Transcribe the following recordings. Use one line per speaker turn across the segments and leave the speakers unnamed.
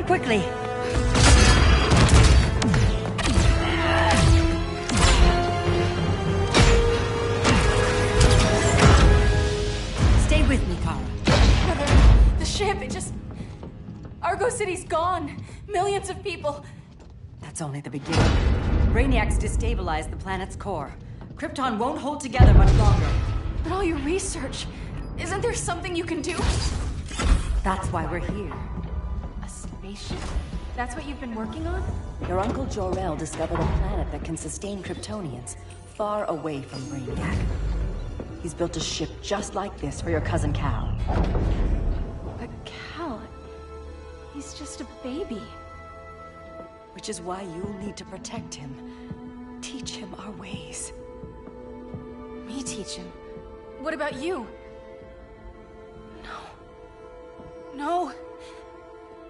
Run quickly! Stay with me, Kara.
Brother, the ship, it just... Argo City's gone. Millions of people.
That's only the beginning. Brainiacs destabilized the planet's core. Krypton won't hold together much longer.
But all your research, isn't there something you can do?
That's why we're here.
A spaceship? That's what you've been working on?
Your uncle Jor-El discovered a planet that can sustain Kryptonians, far away from Brainiac. He's built a ship just like this for your cousin Cal.
But Cal... he's just a baby.
Which is why you'll need to protect him. Teach him our ways.
Me teach him? What about you? No,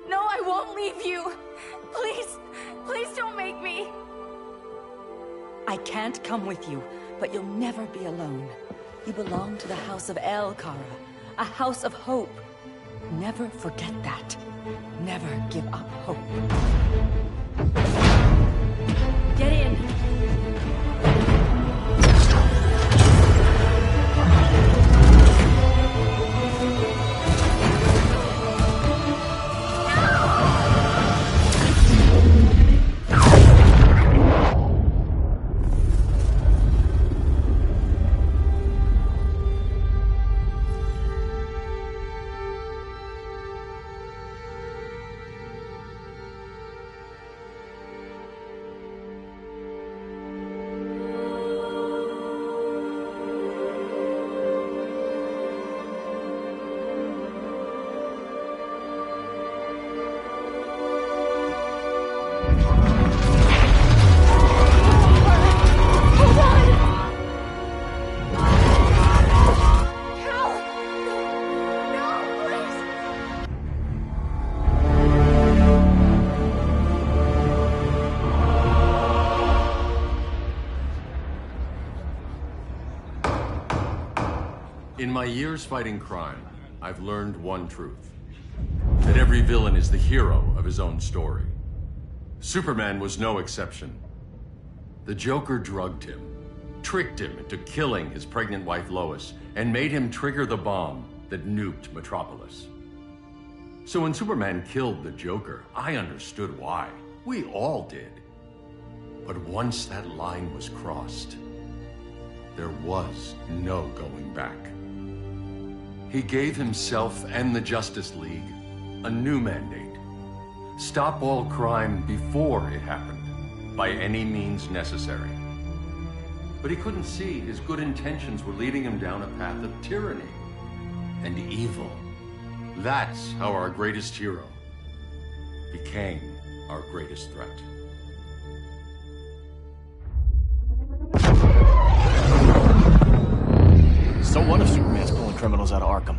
I won't leave you. Please, please don't make me.
I can't come with you, but you'll never be alone. You belong to the House of El, Kara. A house of hope. Never forget that. Never give up hope. Get in.
In my years fighting crime, I've learned one truth. That every villain is the hero of his own story. Superman was no exception. The Joker drugged him, tricked him into killing his pregnant wife Lois, and made him trigger the bomb that nuked Metropolis. So when Superman killed the Joker, I understood why. We all did. But once that line was crossed, there was no going back. He gave himself and the Justice League a new mandate. Stop all crime before it happened, by any means necessary. But he couldn't see his good intentions were leading him down a path of tyranny and evil. That's how our greatest hero became our greatest threat.
So what if Superman's pulling criminals out of Arkham?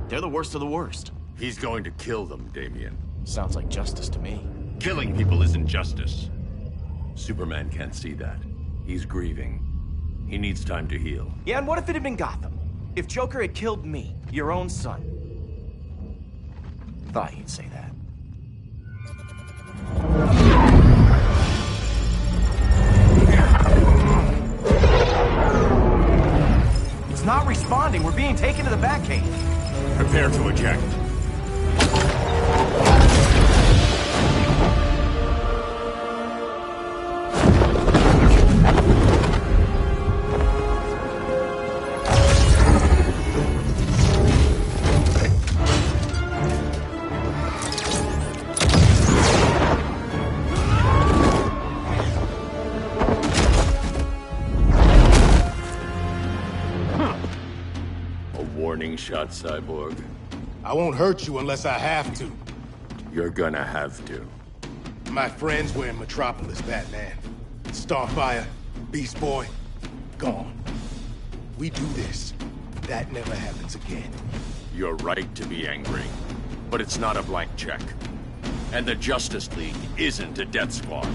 They're the worst of the worst.
He's going to kill them, Damian.
Sounds like justice to me.
Killing people isn't justice. Superman can't see that. He's grieving. He needs time to heal.
Yeah, and what if it had been Gotham? If Joker had killed me, your own son? Thought you'd say that. It's not responding. We're being taken to the Batcave.
Prepare to eject. Warning shot, Cyborg.
I won't hurt you unless I have to.
You're gonna have to.
My friends were in Metropolis, Batman. Starfire, Beast Boy, gone. We do this. That never happens again.
You're right to be angry, but it's not a blank check. And the Justice League isn't a death squad.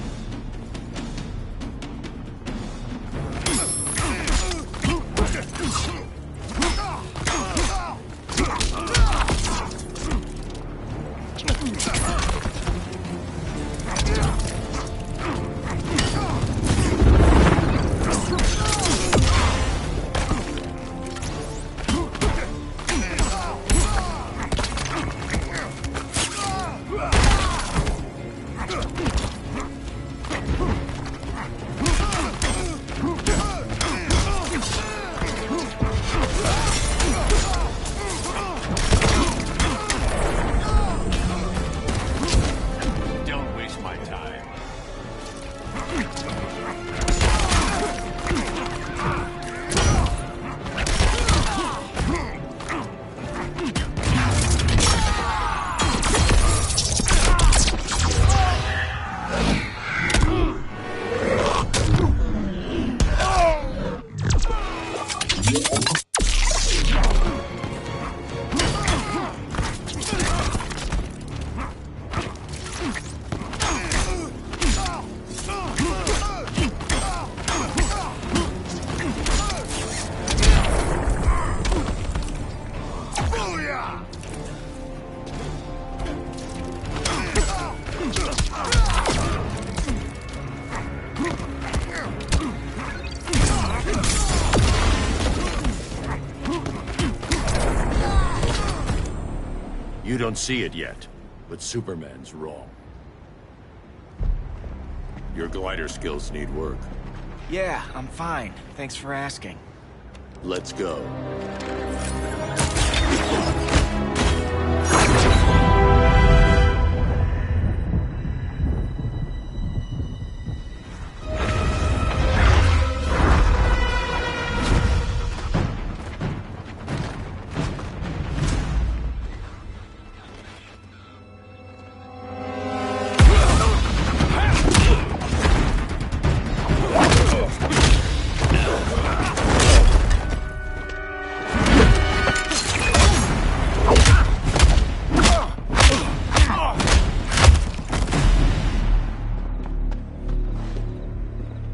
You don't see it yet, but Superman's wrong. Your glider skills need work.
Yeah, I'm fine. Thanks for asking.
Let's go.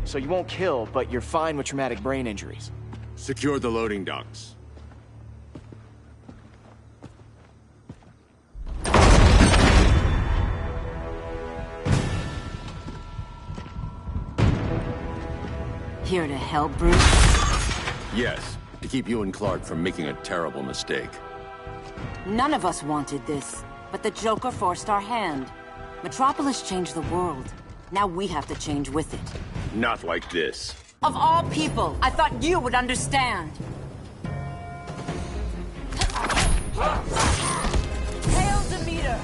So you won't kill, but you're fine with traumatic brain injuries.
Secure the loading docks.
Here to help, Bruce?
Yes, to keep you and Clark from making a terrible mistake.
None of us wanted this, but the Joker forced our hand. Metropolis changed the world. Now we have to change with it.
Not like this.
Of all people, I thought you would understand. Hail Demeter!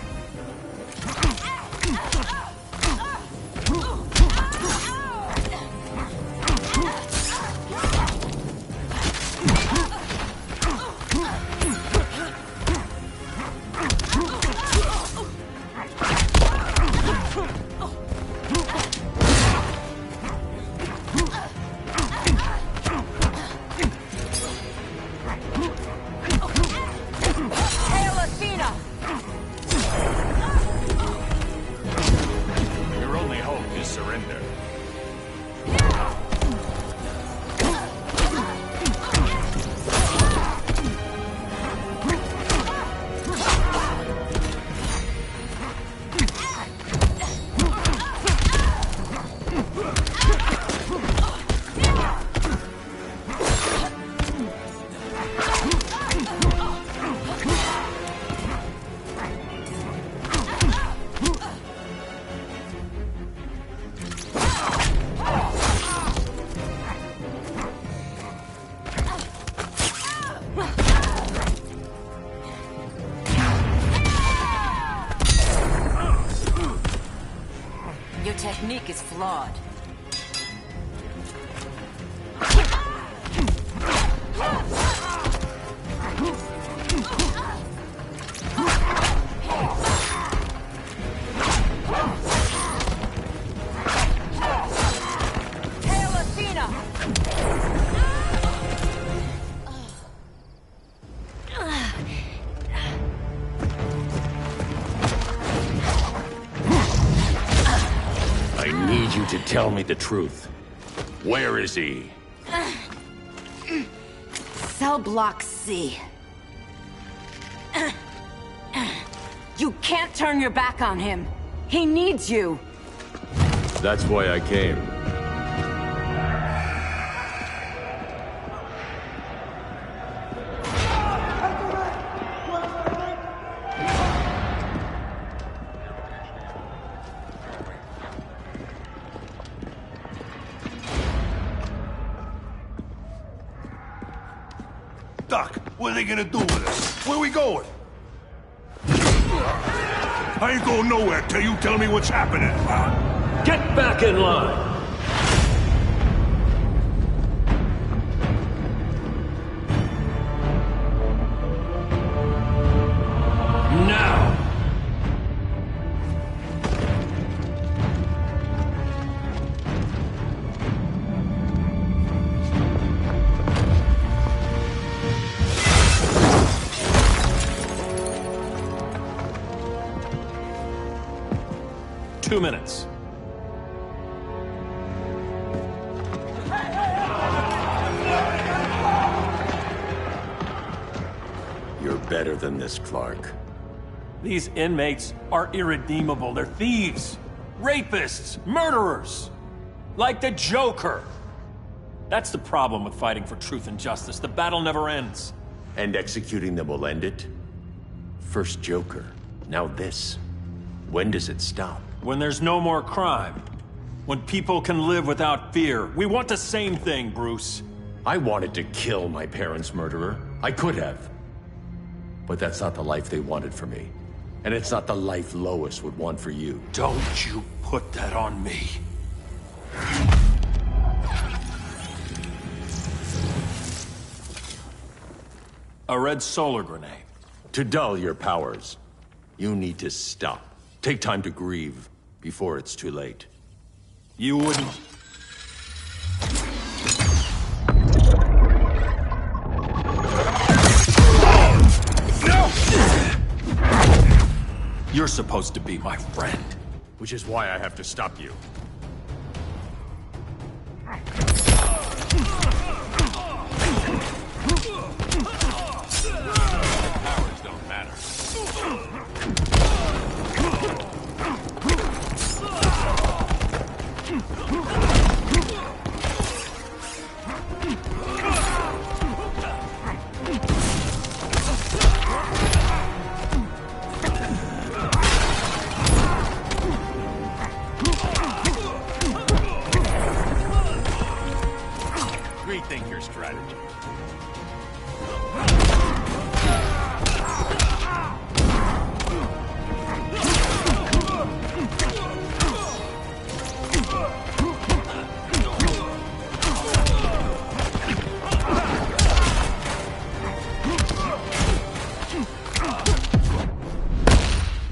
Your only hope is surrender.
Your technique is flawed. Hail Athena!
I need you to tell me the truth. Where is he?
Cell block C. You can't turn your back on him. He needs you.
That's why I came.
Doc, what are they gonna do with us? Where we going? I ain't going nowhere till you tell me what's happening.
Get back in line! Now!
Two minutes.
You're better than this, Clark.
These inmates are irredeemable. They're thieves, rapists, murderers. Like the Joker. That's the problem with fighting for truth and justice. The battle never ends.
And executing them will end it? First Joker, now this. When does it stop?
When there's no more crime. When people can live without fear. We want the same thing, Bruce.
I wanted to kill my parents' murderer. I could have. But that's not the life they wanted for me. And it's not the life Lois would want for you.
Don't you put that on me. A red solar grenade.
To dull your powers, you need to stop. Take time to grieve before it's too late.
You wouldn't... You're supposed to be my friend.
Which is why I have to stop you.
Powers don't matter. Rethink your strategy.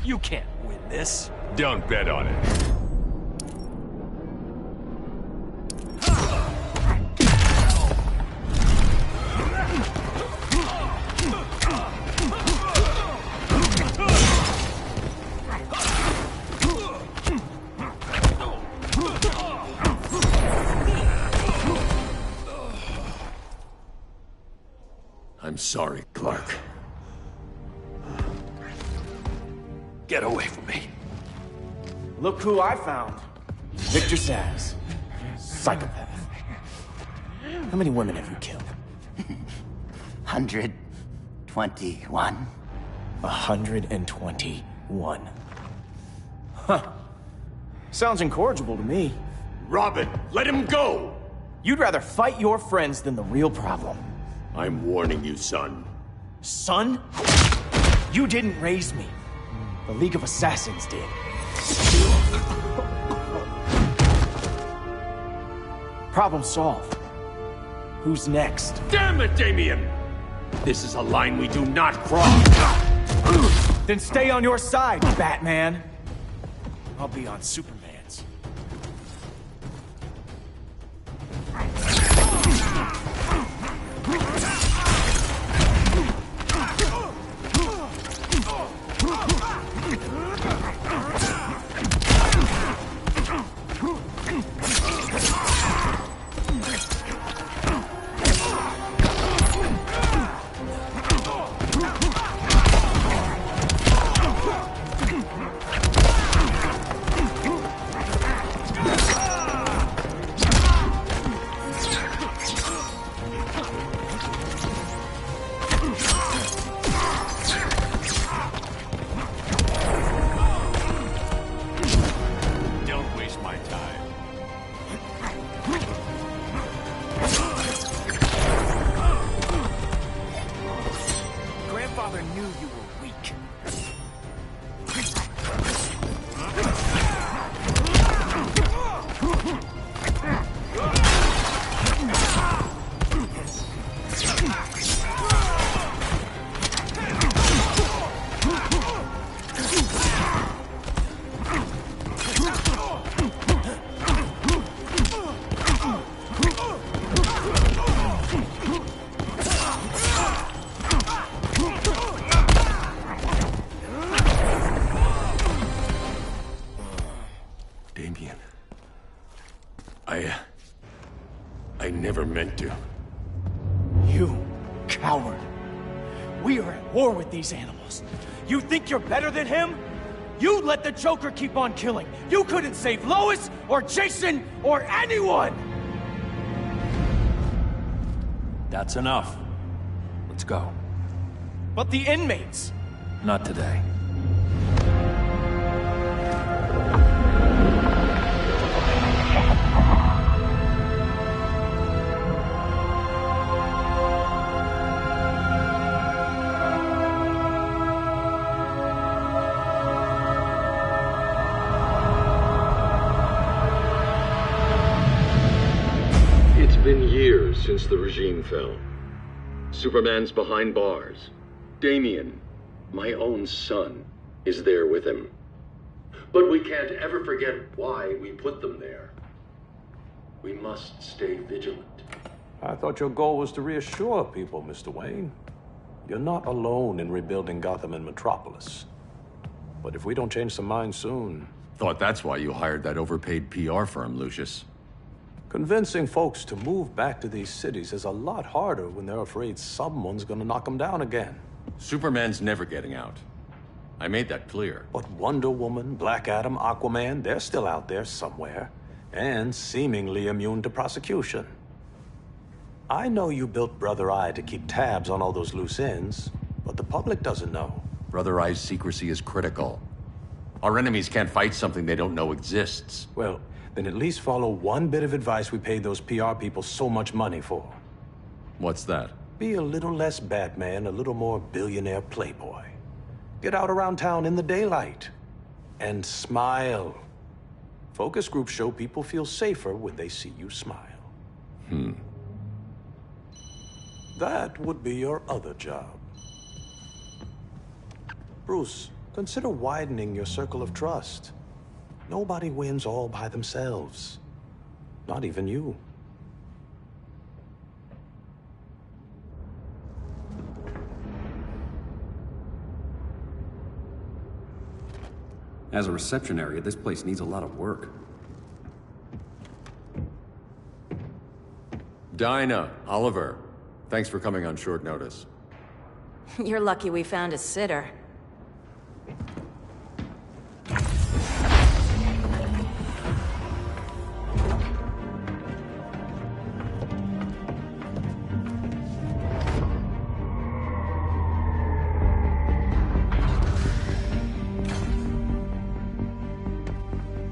You can't win this.
Don't bet on it. I'm sorry, Clark.
Get away from me.
Look who I found. Victor Saz. Psychopath. How many women have you killed?
121.
121. Huh. Sounds incorrigible to me.
Robin, let him go!
You'd rather fight your friends than the real problem.
I'm warning you, son.
Son? You didn't raise me. The League of Assassins did. Problem solved. Who's next?
Damn it, Damien! This is a line we do not cross!
Then stay on your side, Batman. I'll be on Superman's.
I never meant to.
You coward. We are at war with these animals. You think you're better than him? You let the Joker keep on killing. You couldn't save Lois, or Jason, or anyone!
That's enough. Let's go.
But the inmates,
Not today.
It's been years since the regime fell. Superman's behind bars. Damien, my own son, is there with him. But we can't ever forget why we put them there. We must stay vigilant.
I thought your goal was to reassure people, Mr. Wayne. You're not alone in rebuilding Gotham and Metropolis. But if we don't change some minds soon...
Thought that's why you hired that overpaid PR firm, Lucius.
Convincing folks to move back to these cities is a lot harder when they're afraid someone's gonna knock them down again.
Superman's never getting out. I made that clear.
But Wonder Woman, Black Adam, Aquaman, they're still out there somewhere. And seemingly immune to prosecution. I know you built Brother Eye to keep tabs on all those loose ends, but the public doesn't know.
Brother Eye's secrecy is critical. Our enemies can't fight something they don't know exists.
Well, then at least follow one bit of advice we paid those PR people so much money for.
What's that?
Be a little less Batman, a little more billionaire playboy. Get out around town in the daylight. And smile. Focus groups show people feel safer when they see you smile. That would be your other job. Bruce, consider widening your circle of trust. Nobody wins all by themselves. Not even you.
As a reception area, this place needs a lot of work.
Dinah, Oliver, thanks for coming on short notice.
You're lucky we found a sitter.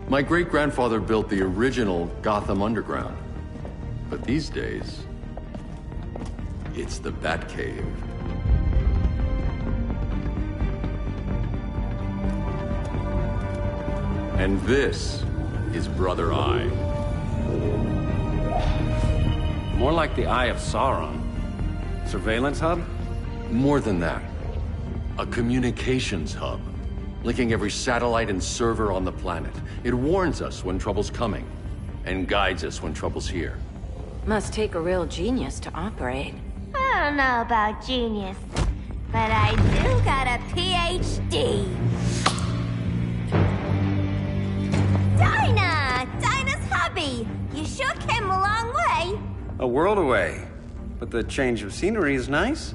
My great-grandfather built the original Gotham Underground. But these days, it's the Batcave. And this is Brother Eye.
More like the Eye of Sauron. Surveillance hub?
More than that. A communications hub, linking every satellite and server on the planet. It warns us when trouble's coming, and guides us when trouble's here.
Must take a real genius to operate.
I don't know about genius, but I do got a PhD. Dinah's hubby! You sure came a long way.
A world away. But the change of scenery is nice.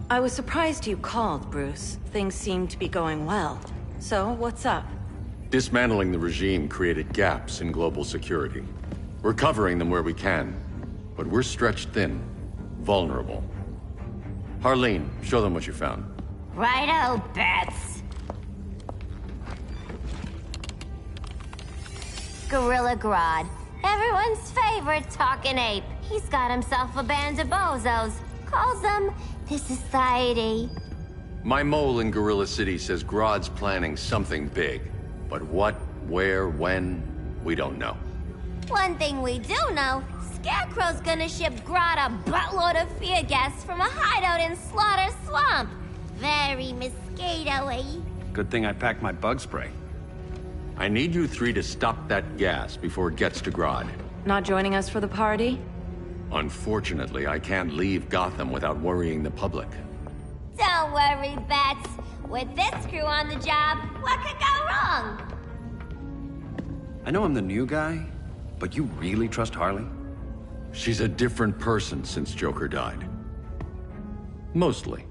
I was surprised you called, Bruce. Things seem to be going well. So, what's up?
Dismantling the regime created gaps in global security. We're covering them where we can, but we're stretched thin, vulnerable. Harleen, show them what you found.
Righto, Bats. Gorilla Grodd. Everyone's favorite talking ape. He's got himself a band of bozos. Calls them the Society.
My mole in Gorilla City says Grodd's planning something big. But what, where, when, we don't know.
One thing we do know, Scarecrow's gonna ship Grodd a buttload of fear gas from a hideout in Slaughter Swamp. Very mosquito-y.
Good thing I packed my bug spray.
I need you three to stop that gas before it gets to Grodd.
Not joining us for the party?
Unfortunately, I can't leave Gotham without worrying the public.
Don't worry, Bats. With this crew on the job, what could go wrong?
I know I'm the new guy, but you really trust Harley?
She's a different person since Joker died. Mostly.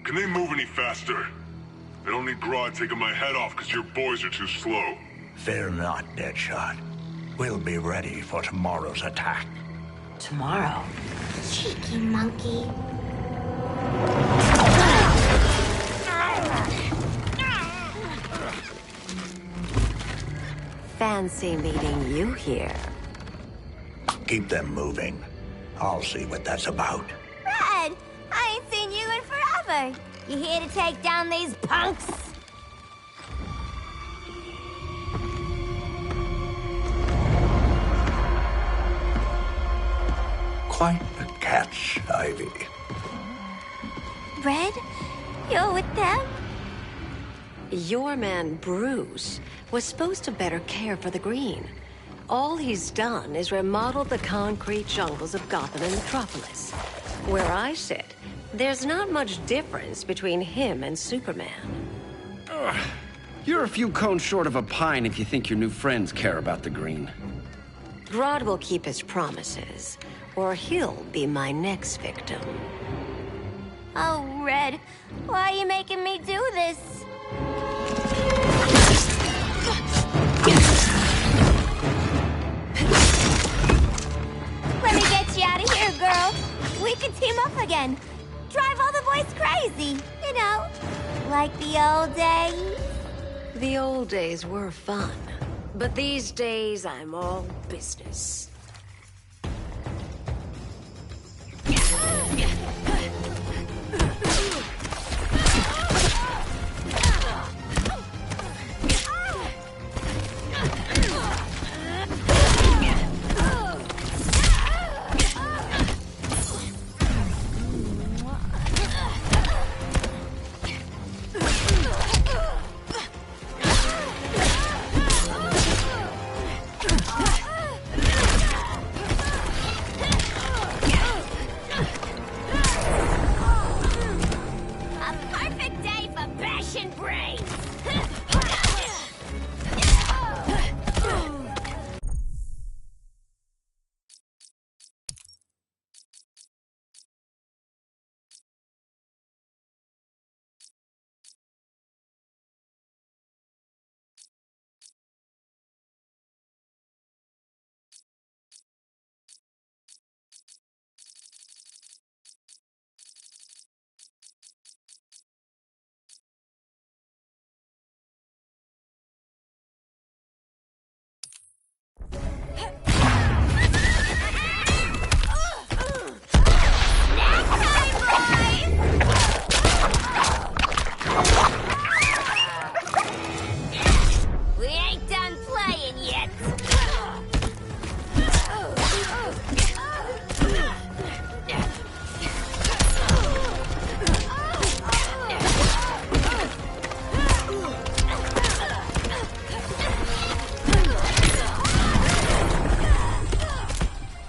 Can they move any faster? I don't need Grodd taking my head off because your boys are too slow.
Fear not, Deadshot. We'll be ready for tomorrow's attack.
Tomorrow?
Cheeky monkey.
Fancy meeting you here.
Keep them moving. I'll see what that's about.
Red, I ain't seen you in forever. You here to take down these punks?
Quite the catch, Ivy.
Red, you're with them?
Your man, Bruce, was supposed to better care for the Green. All he's done is remodeled the concrete jungles of Gotham and Metropolis. Where I sit, there's not much difference between him and Superman.
You're a few cones short of a pine if you think your new friends care about the Green.
Grodd will keep his promises, or he'll be my next victim.
Oh, Red, why are you making me do this? Let me get you out of here, girl. We can team up again. Drive all the boys crazy, you know, like the old days.
The old days were fun, but these days I'm all business.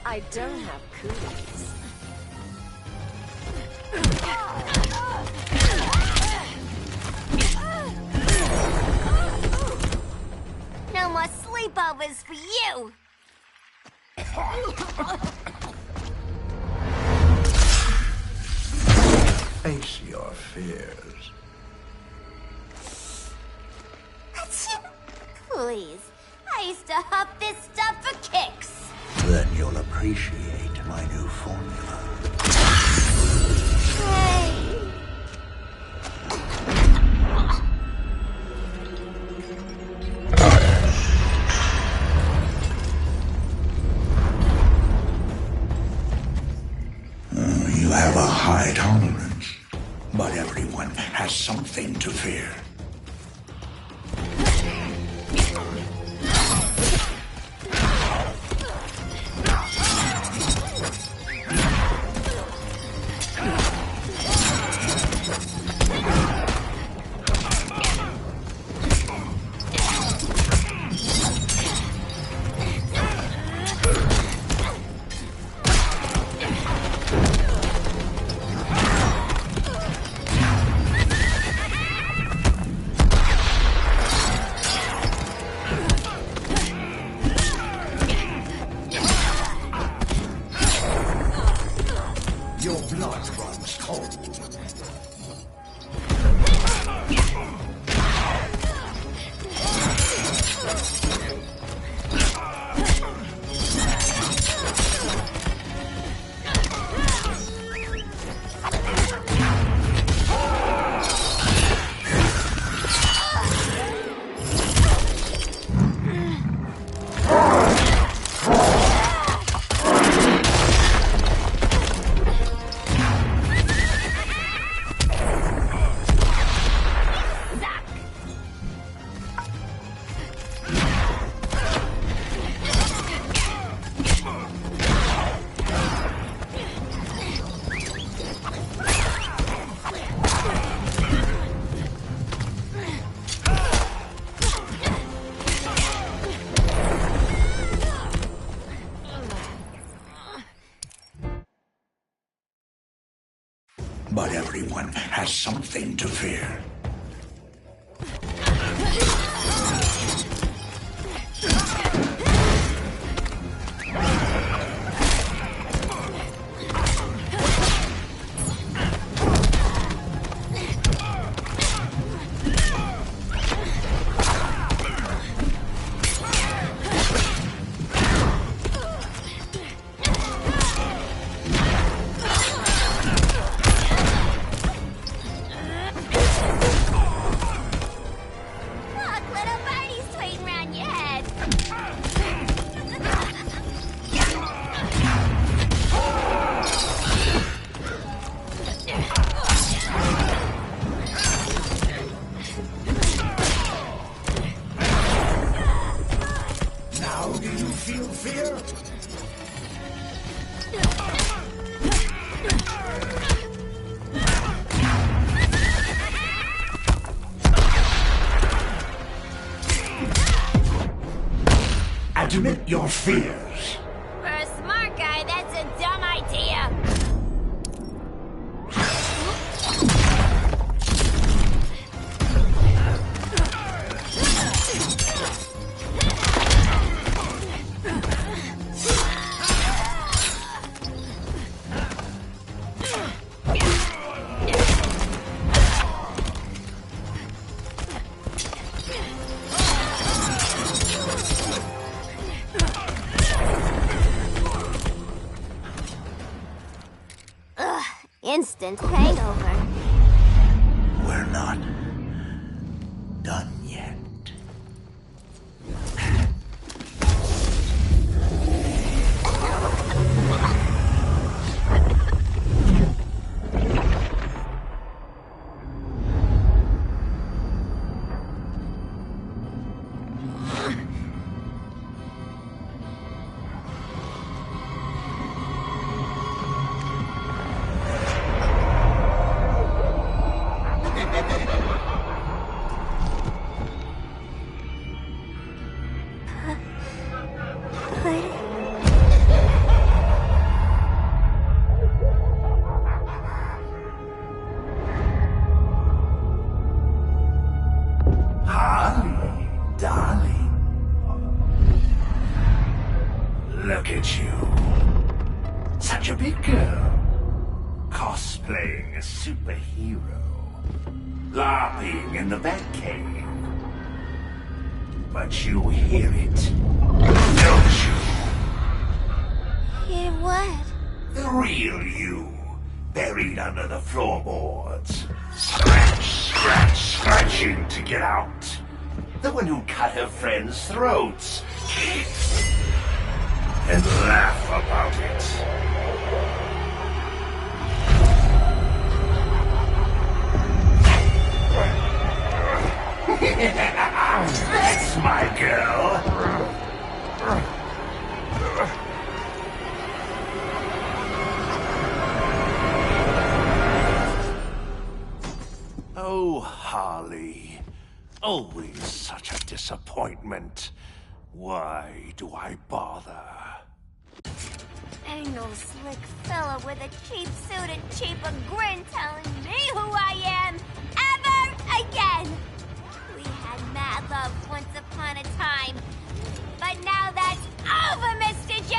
I don't have cooties.
No more sleepovers for you!
Face your fears.
Please, I used to huff this stuff for kicks.
Then you'll appreciate my new formula.
Hey.
You have a high tolerance, but everyone has something to fear. Your blood runs cold. But everyone has something to fear. Admit your fears.
For a smart guy, that's a dumb idea. Instant hangover.
We're not done yet. Look at you. Such a big girl. Cosplaying a superhero. LARPing in the Batcave. But you hear it, don't you?
Hear what?
The real you, buried under the floorboards. Scratch, scratch, scratching to get out. The one who cut her friends' throats. And laugh about it. That's my girl.
Oh, Harley. Always such a disappointment. Why do I bother?
Ain't no slick fella with a cheap suit and cheaper grin telling me who I am ever again. We had mad love once upon a time, but now that's over, Mr. J.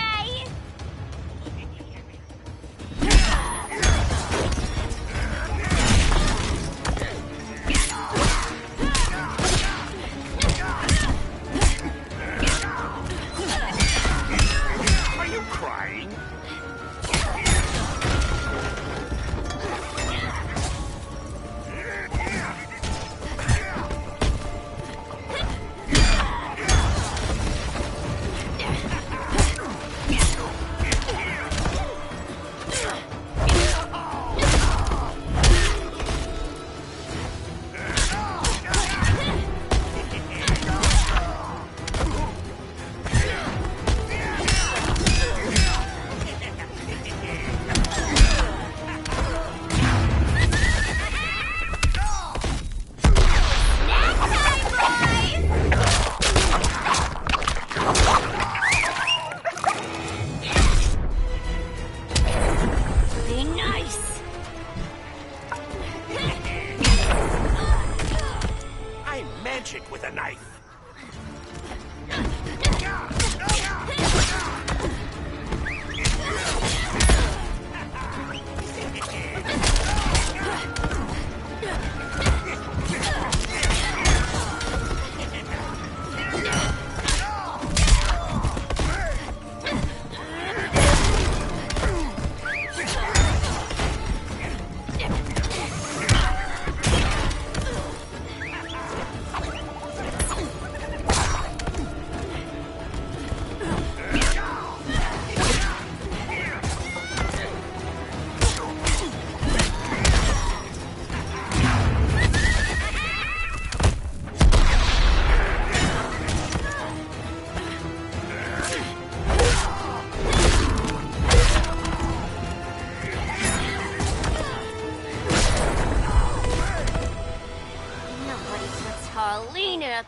Are you crying? magic with a knife.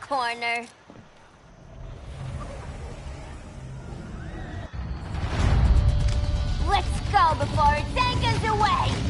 Corner. Let's go before it anchors away!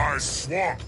My swamp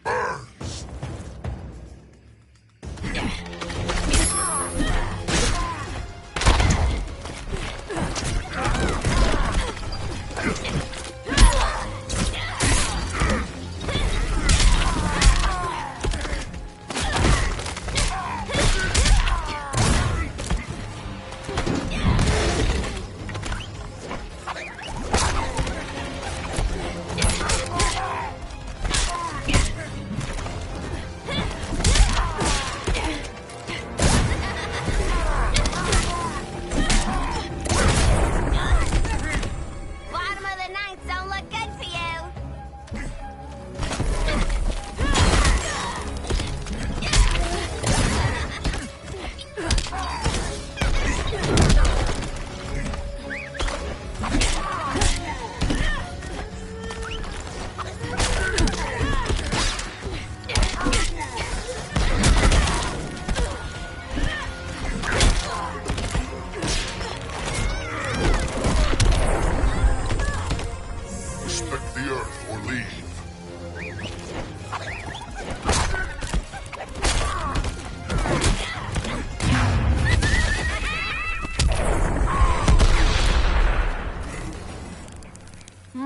burns!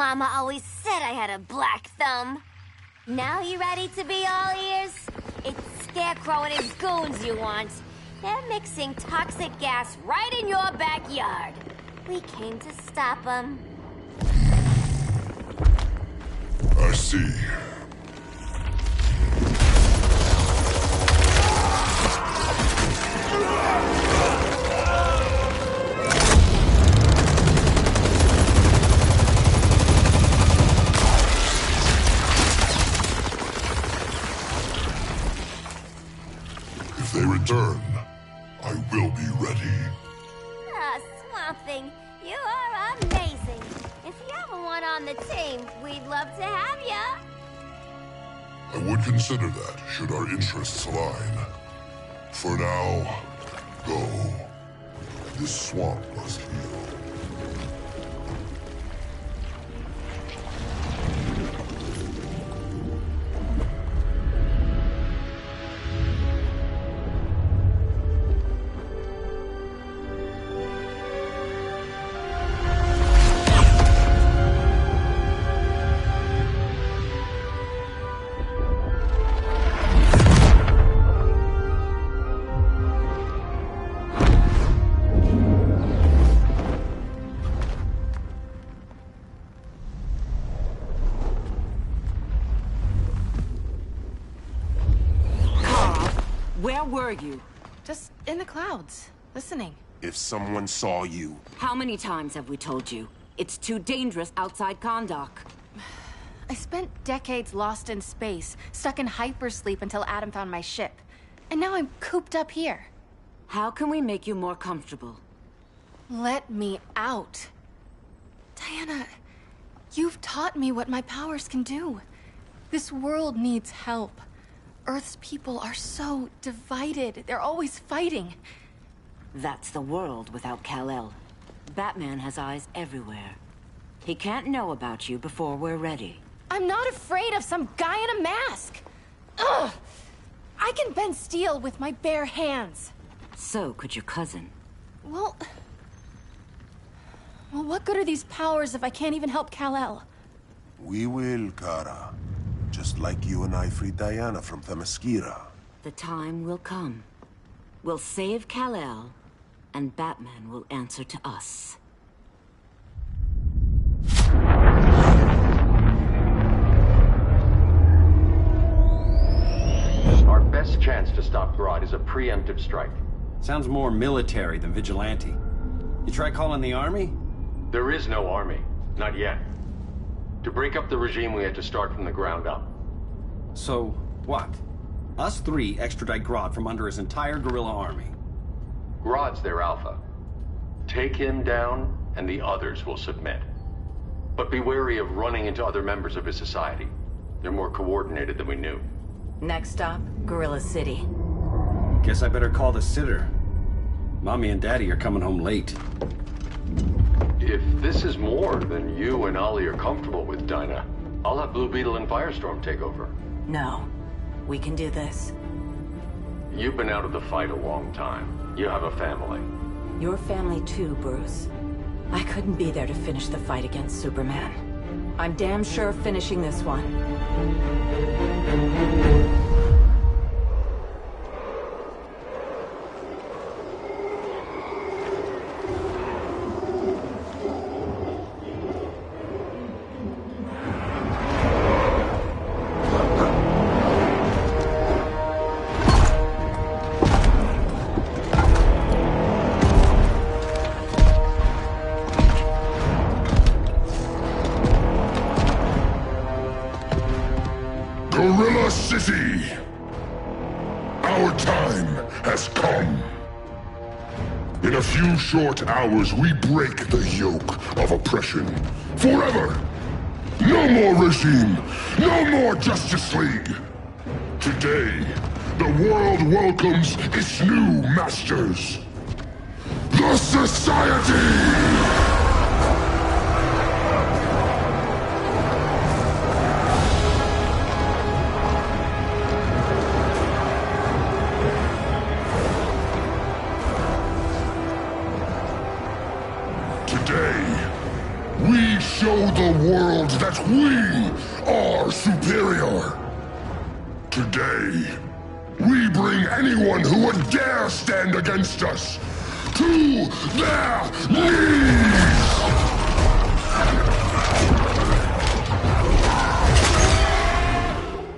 Mama always said I had a black thumb. Now you ready to be all ears? It's Scarecrow and his goons you want. They're mixing toxic gas right in your backyard. We came to stop them.
I see. If they return, I will be ready.
Ah, Swamp Thing, you are amazing. If you ever want on the team, we'd love to have ya.
I would consider that, should our interests align. For now, go. This swamp must heal.
Where were you?
Just in the clouds, listening.
If someone saw you...
How many times have we told you? It's too dangerous outside Kahndaq.
I spent decades lost in space, stuck in hypersleep until Adam found my ship. And now I'm cooped up here.
How can we make you more comfortable?
Let me out. Diana, you've taught me what my powers can do. This world needs help. Earth's people are so divided. They're always fighting.
That's the world without Kal-El. Batman has eyes everywhere. He can't know about you before we're ready.
I'm not afraid of some guy in a mask. Ugh! I can bend steel with my bare hands.
So could your cousin.
Well, what good are these powers if I can't even help Kal-El?
We will, Kara. Just like you and I freed Diana from Themyscira.
The time will come. We'll save Kal-El, and Batman will answer to us.
Our best chance to stop Grodd is a preemptive strike.
Sounds more military than vigilante. You try calling the army?
There is no army. Not yet. To break up the regime, we had to start from the ground up.
So, what? Us three extradite Grodd from under his entire guerrilla army.
Grodd's their alpha. Take him down, and the others will submit. But be wary of running into other members of his society. They're more coordinated than we knew.
Next stop, Gorilla City.
Guess I better call the sitter. Mommy and Daddy are coming home late.
If this is more than you and Ollie are comfortable with, Dinah, I'll have Blue Beetle and Firestorm take over.
No. We can do this.
You've been out of the fight a long time. You have a family.
Your family too, Bruce. I couldn't be there to finish the fight against Superman. I'm damn sure finishing this one.
Gorilla City! Our time has come. In a few short hours, we break the yoke of oppression. Forever! No more regime! No more Justice League! Today, the world welcomes its new masters. The Society! We show the world that we are superior. Today, we bring anyone who would dare stand against us to their knees!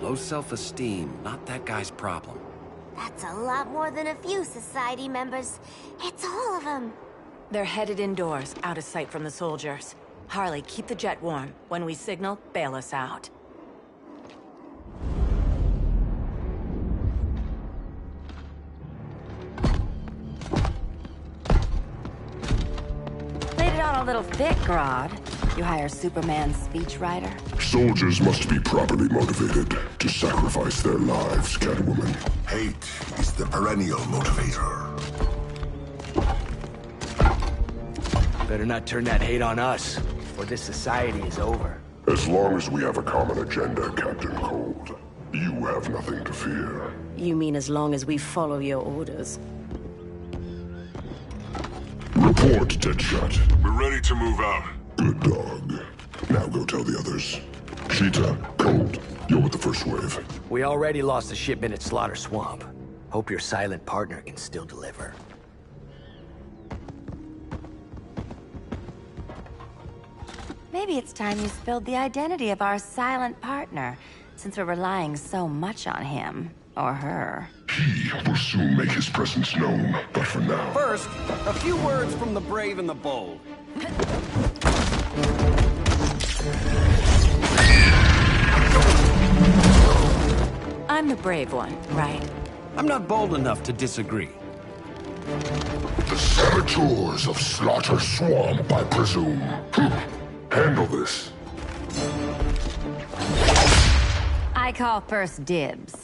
Low self-esteem, not that guy's problem.
That's a lot more than a few society members. It's all of them.
They're headed indoors, out of sight from the soldiers. Harley, keep the jet warm. When we signal, bail us out. Laid it on a little thick, Grodd. You hire Superman's speechwriter?
Soldiers must be properly motivated to sacrifice their lives, Catwoman.
Hate is the perennial motivator.
Better not turn that hate on us, or this society is over.
As long as we have a common agenda, Captain Cold, you have nothing to fear.
You mean as long as we follow your orders?
Report, Deadshot.
We're ready to move out.
Good dog. Now go tell the others. Cheetah, Cold, you're with the first wave.
We already lost a shipment at Slaughter Swamp. Hope your silent partner can still deliver.
Maybe it's time you spilled the identity of our silent partner, since we're relying so much on him. Or her.
He will soon make his presence known, but for now...
First, a few words from the brave and the bold.
I'm the brave one, right?
I'm not bold enough to disagree.
The saboteurs of Slaughter Swamp, I presume. Handle this.
I call first dibs.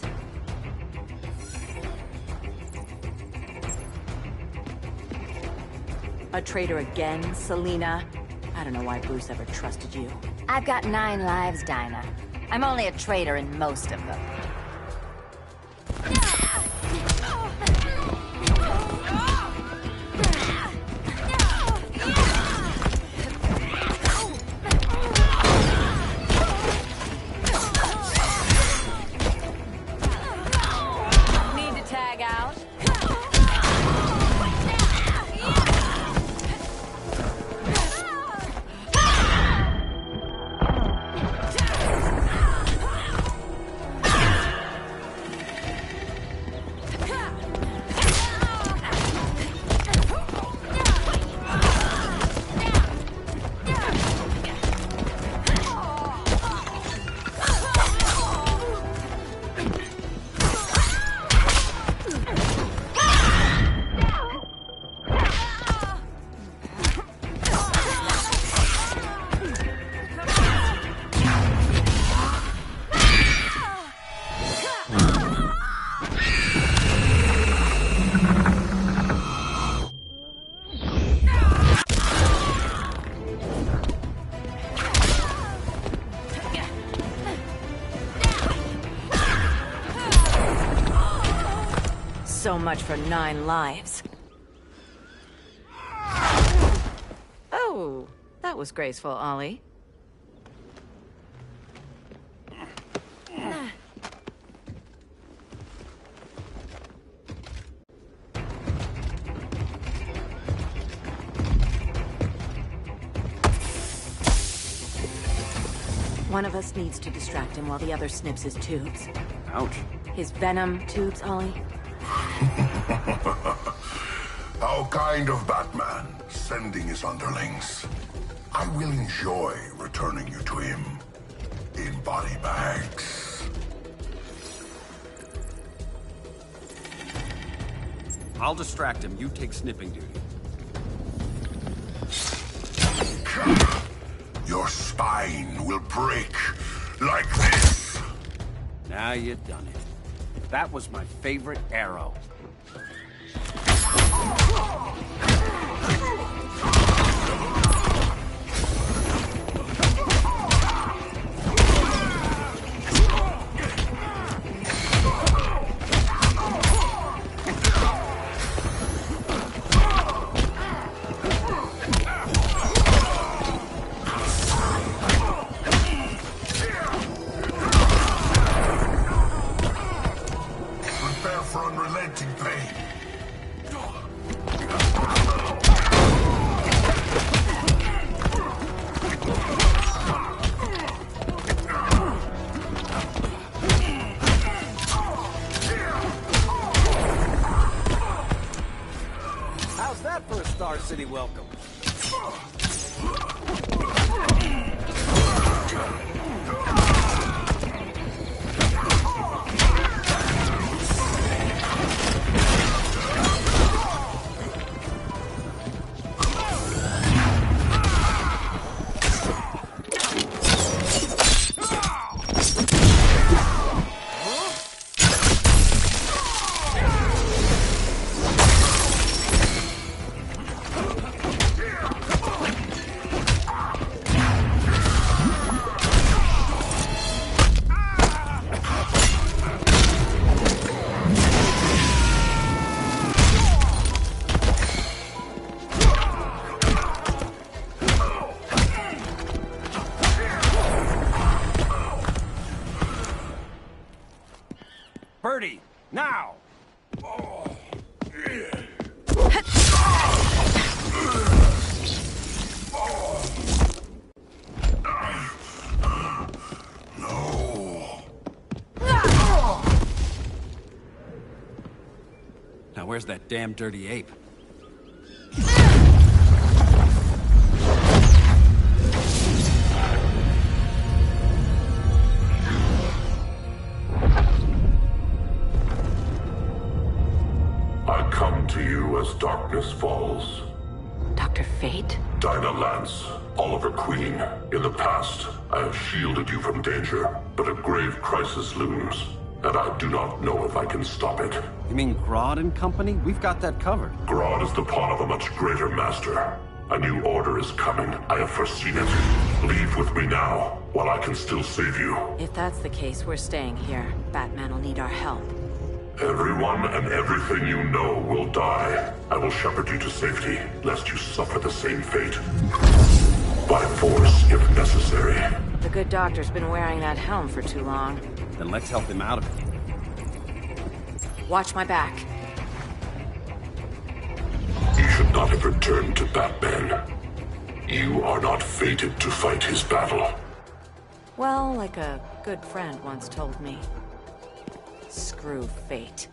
A traitor again, Selina? I don't know why Bruce ever trusted you. I've got 9 lives, Dinah. I'm only a traitor in most of them. Need to tag out? So much for 9 lives. Oh, that was graceful, Ollie. One of us needs to distract him while the other snips his tubes.
Ouch.
His venom tubes, Ollie.
How kind of Batman, sending his underlings. I will enjoy returning you to him in body bags.
I'll distract him. You take snipping duty.
Your spine will break like this.
Now you've done it. That was my favorite arrow.
Now!
Now where's that damn dirty ape?
I come to you as darkness falls.
Dr. Fate?
Dinah Lance, Oliver Queen. In the past, I have shielded you from danger, but a grave crisis looms, and I do not know if I can stop it.
You mean Grodd and company? We've got that covered.
Grodd is the pawn of a much greater master. A new order is coming. I have foreseen it. Leave with me now, while I can still save you.
If that's the case, we're staying here. Batman will need our help.
Everyone and everything you know will die. I will shepherd you to safety, lest you suffer the same fate. By force, if necessary.
The good doctor's been wearing that helm for too long.
Then let's help him out of it.
Watch my back.
You should not have returned to Batman. You are not fated to fight his battle.
Well, like a good friend once told me. Screw fate.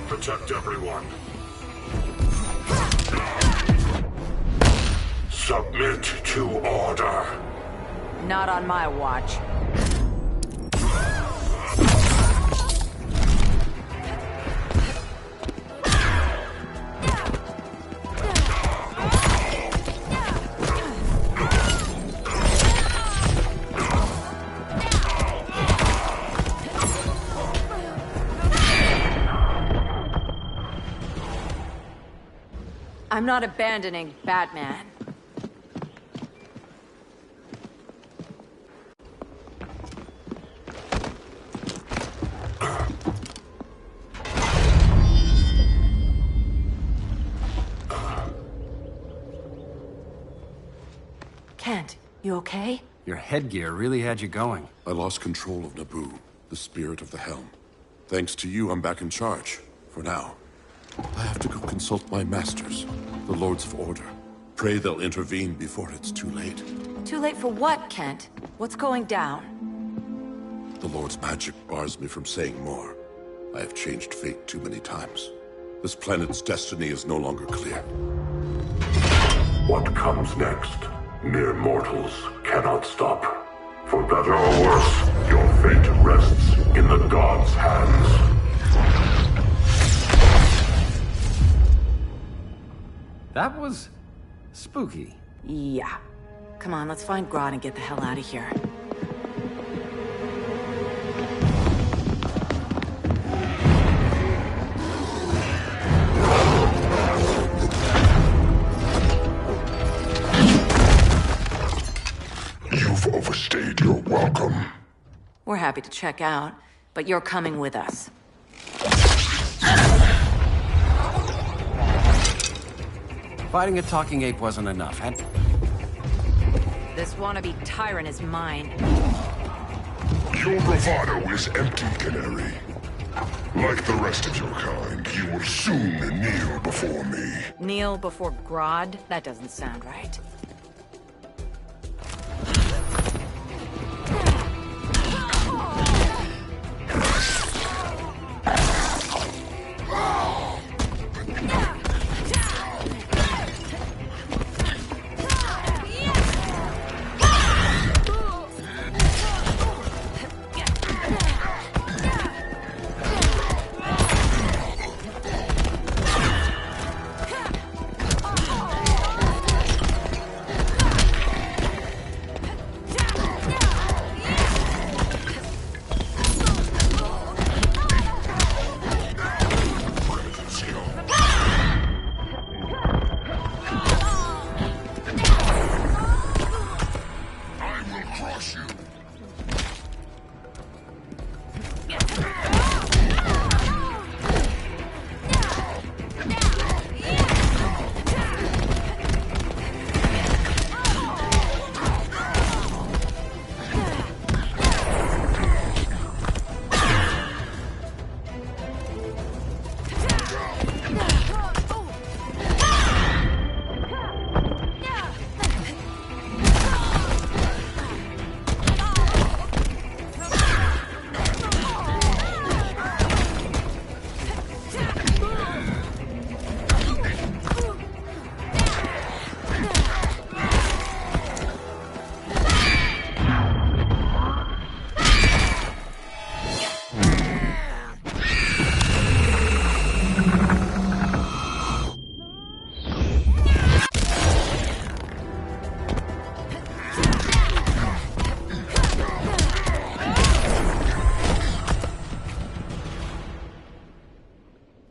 Protect everyone. Submit to order.
Not on my watch. I'm not abandoning Batman. Kent, you okay?
Your headgear really had you going.
I lost control of Naboo, the spirit of the helm. Thanks to you, I'm back in charge. For now. I have to go consult my masters, the Lords of Order. Pray they'll intervene before it's too late.
Too late for what, Kent? What's going down?
The Lord's magic bars me from saying more. I have changed fate too many times. This planet's destiny is no longer clear. What comes next, mere mortals cannot stop. For better or worse, your fate rests in the gods' hands.
That was spooky.
Yeah. Come on, let's find Grodd and get the hell out of here.
You've overstayed your welcome.
We're happy to check out, but you're coming with us.
Fighting a talking ape wasn't enough, and...
This wannabe tyrant is mine.
Your bravado is empty, Canary. Like the rest of your kind, you will soon kneel before me.
Kneel before Grodd? That doesn't sound right.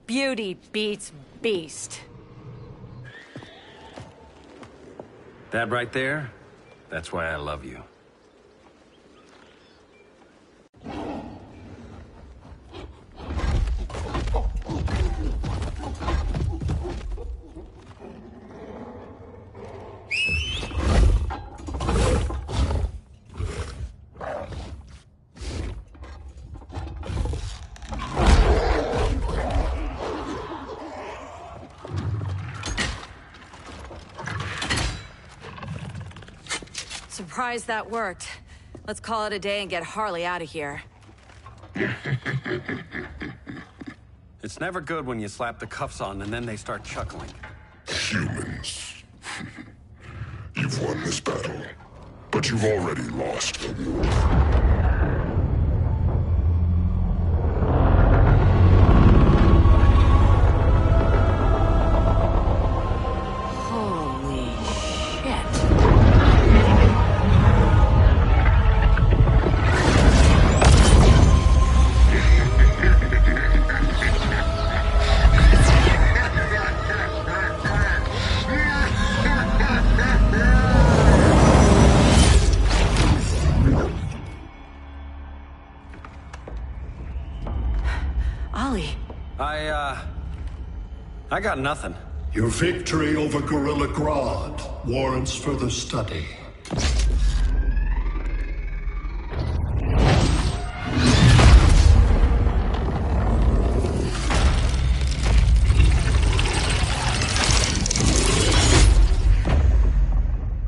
Beauty beats beast.
That right there, that's why I love you.
Surprised that worked. Let's call it a day and get Harley out of here.
It's never good when you slap the cuffs on and then they start chuckling.
Humans. You've won this battle, but you've already lost the war.
I got nothing.
Your victory over Gorilla Grodd warrants further study.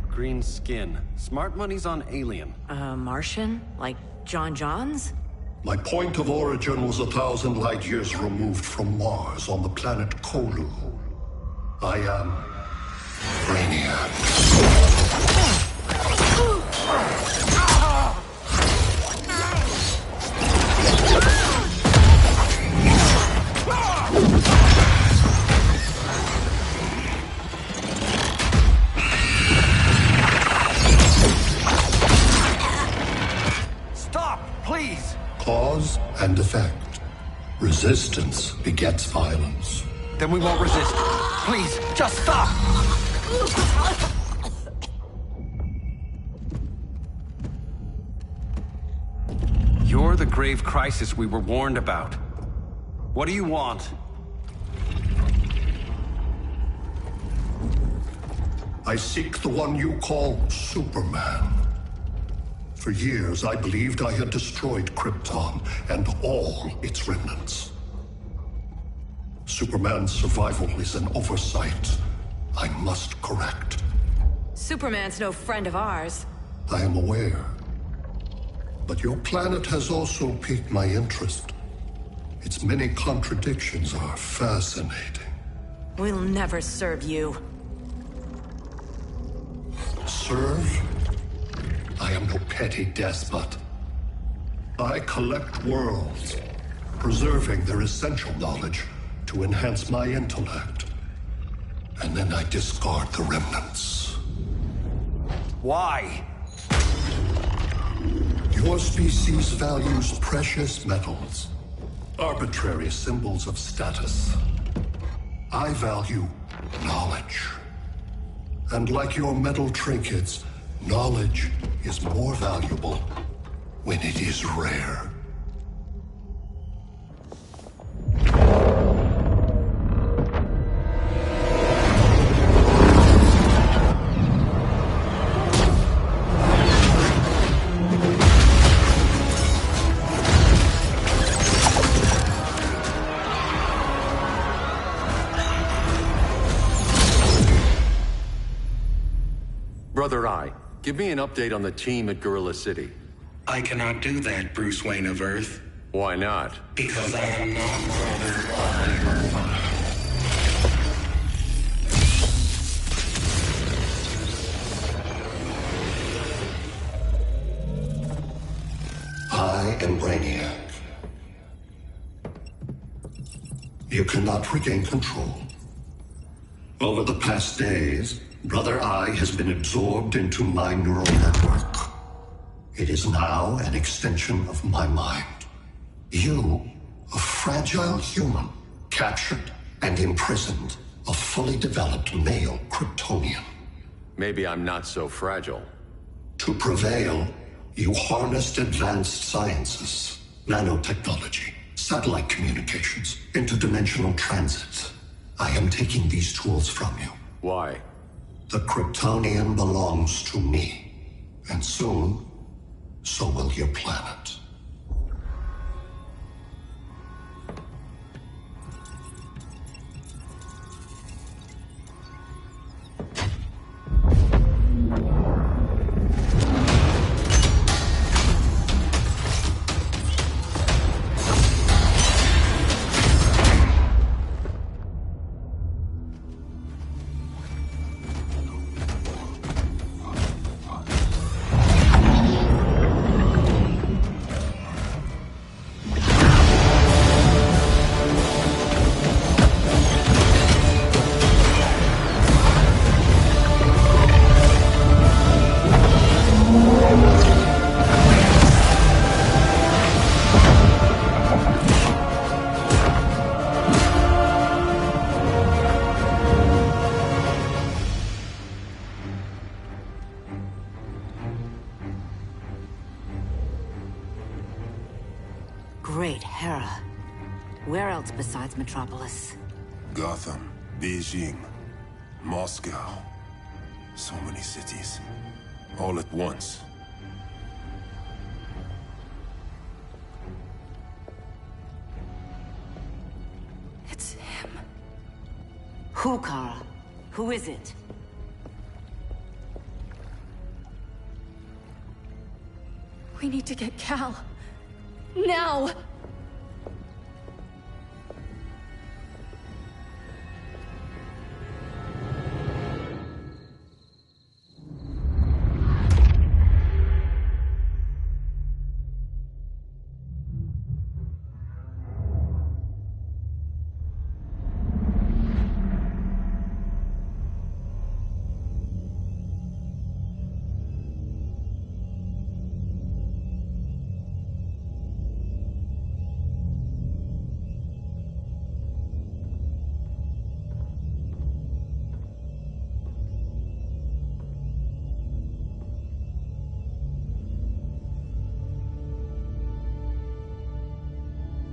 Green skin. Smart money's on alien.
Martian? Like John Johns?
My point of origin was 1,000 light years removed from Mars on the planet Kolu. I am Brainiac.
Stop, please!
Cause and effect. Resistance begets violence.
Then we won't resist. Please, just stop! You're the grave crisis we were warned about. What do you want?
I seek the one you call Superman. For years, I believed I had destroyed Krypton and all its remnants. Superman's survival is an oversight I must correct.
Superman's no friend of ours.
I am aware. But your planet has also piqued my interest. Its many contradictions are fascinating.
We'll never serve you.
Serve? I am no petty despot. I collect worlds, preserving their essential knowledge to enhance my intellect. And then I discard the remnants.
Why?
Your species values precious metals, arbitrary symbols of status. I value knowledge. And like your metal trinkets, knowledge is more valuable when it is rare.
Brother Eye, give me an update on the team at Gorilla City.
I cannot do that, Bruce Wayne of Earth.
Why not?
Because I am not Brother Eye.
I am Brainiac. You cannot regain control. Over the past days, Brother Eye has been absorbed into my neural network. It is now an extension of my mind. You, a fragile human, captured and imprisoned a fully developed male Kryptonian.
Maybe I'm not so fragile.
To prevail, you harnessed advanced sciences, nanotechnology, satellite communications, interdimensional transit. I am taking these tools from you.
Why?
The Kryptonian belongs to me. And soon, so will your planet.
Great Hera. Where else besides Metropolis?
Gotham, Beijing, Moscow. So many cities. All at once.
It's him. Who, Kara? Who is it?
We need to get Cal. Now!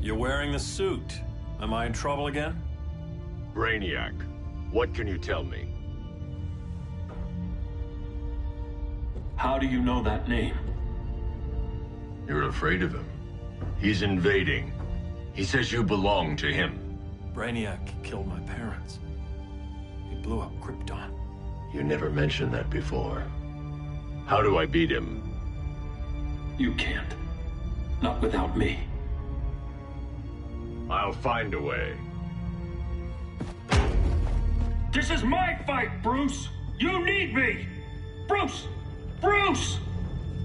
You're wearing the suit. Am I in trouble again?
Brainiac, what can you tell me?
How do you know that name?
You're afraid of him. He's invading. He says you belong to him.
Brainiac killed my parents. He blew up Krypton.
You never mentioned that before. How do I beat him?
You can't. Not without me.
I'll find a way.
This is my fight, Bruce! You need me! Bruce! Bruce!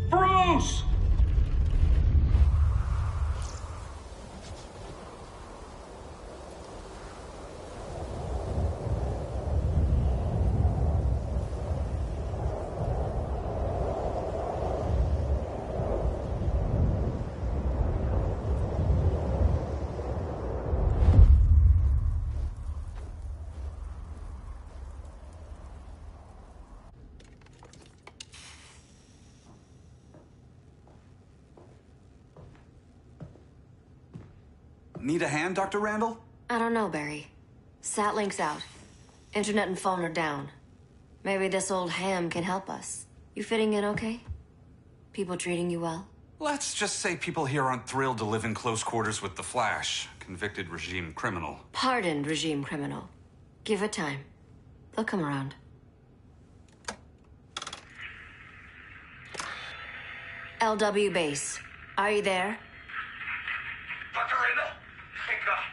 Bruce!
Need a hand, Dr. Randall?
I don't know, Barry. Satlink's out. Internet and phone are down. Maybe this old ham can help us. You fitting in okay? People treating you well?
Let's just say people here aren't thrilled to live in close quarters with the Flash, convicted regime criminal.
Pardoned regime criminal. Give it time. They'll come around. LW base. Are you there?
Dr. Randall? Thank God.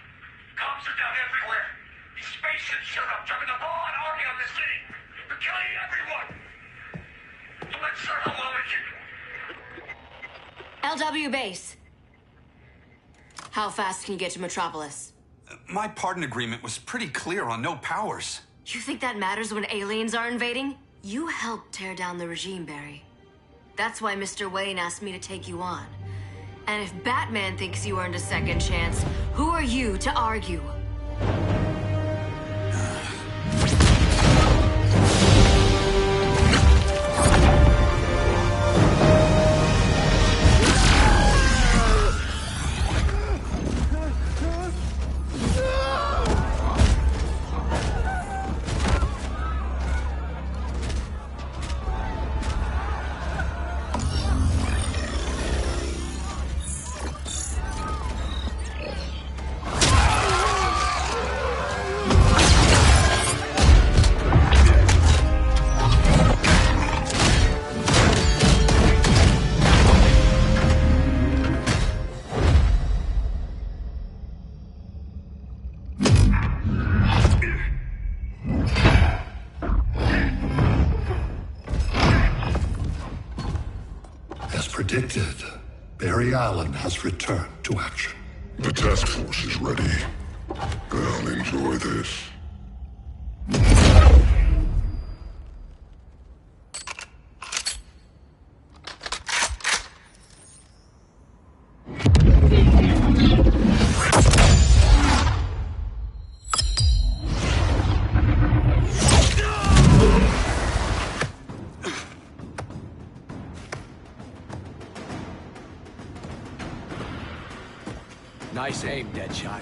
Cops are down everywhere. These spaceships showed up, dropping a ball and army on the city. They're killing everyone. I'm not sure how long it can...
LW base. How fast can you get to Metropolis?
My pardon agreement was pretty clear on no powers.
You think that matters when aliens are invading? You helped tear down the regime, Barry. That's why Mr. Wayne asked me to take you on. And if Batman thinks you earned a second chance, who are you to argue?
Predicted, Barry Allen has returned to action.
The task force is ready. I'll enjoy this.
Nice aim, Deadshot.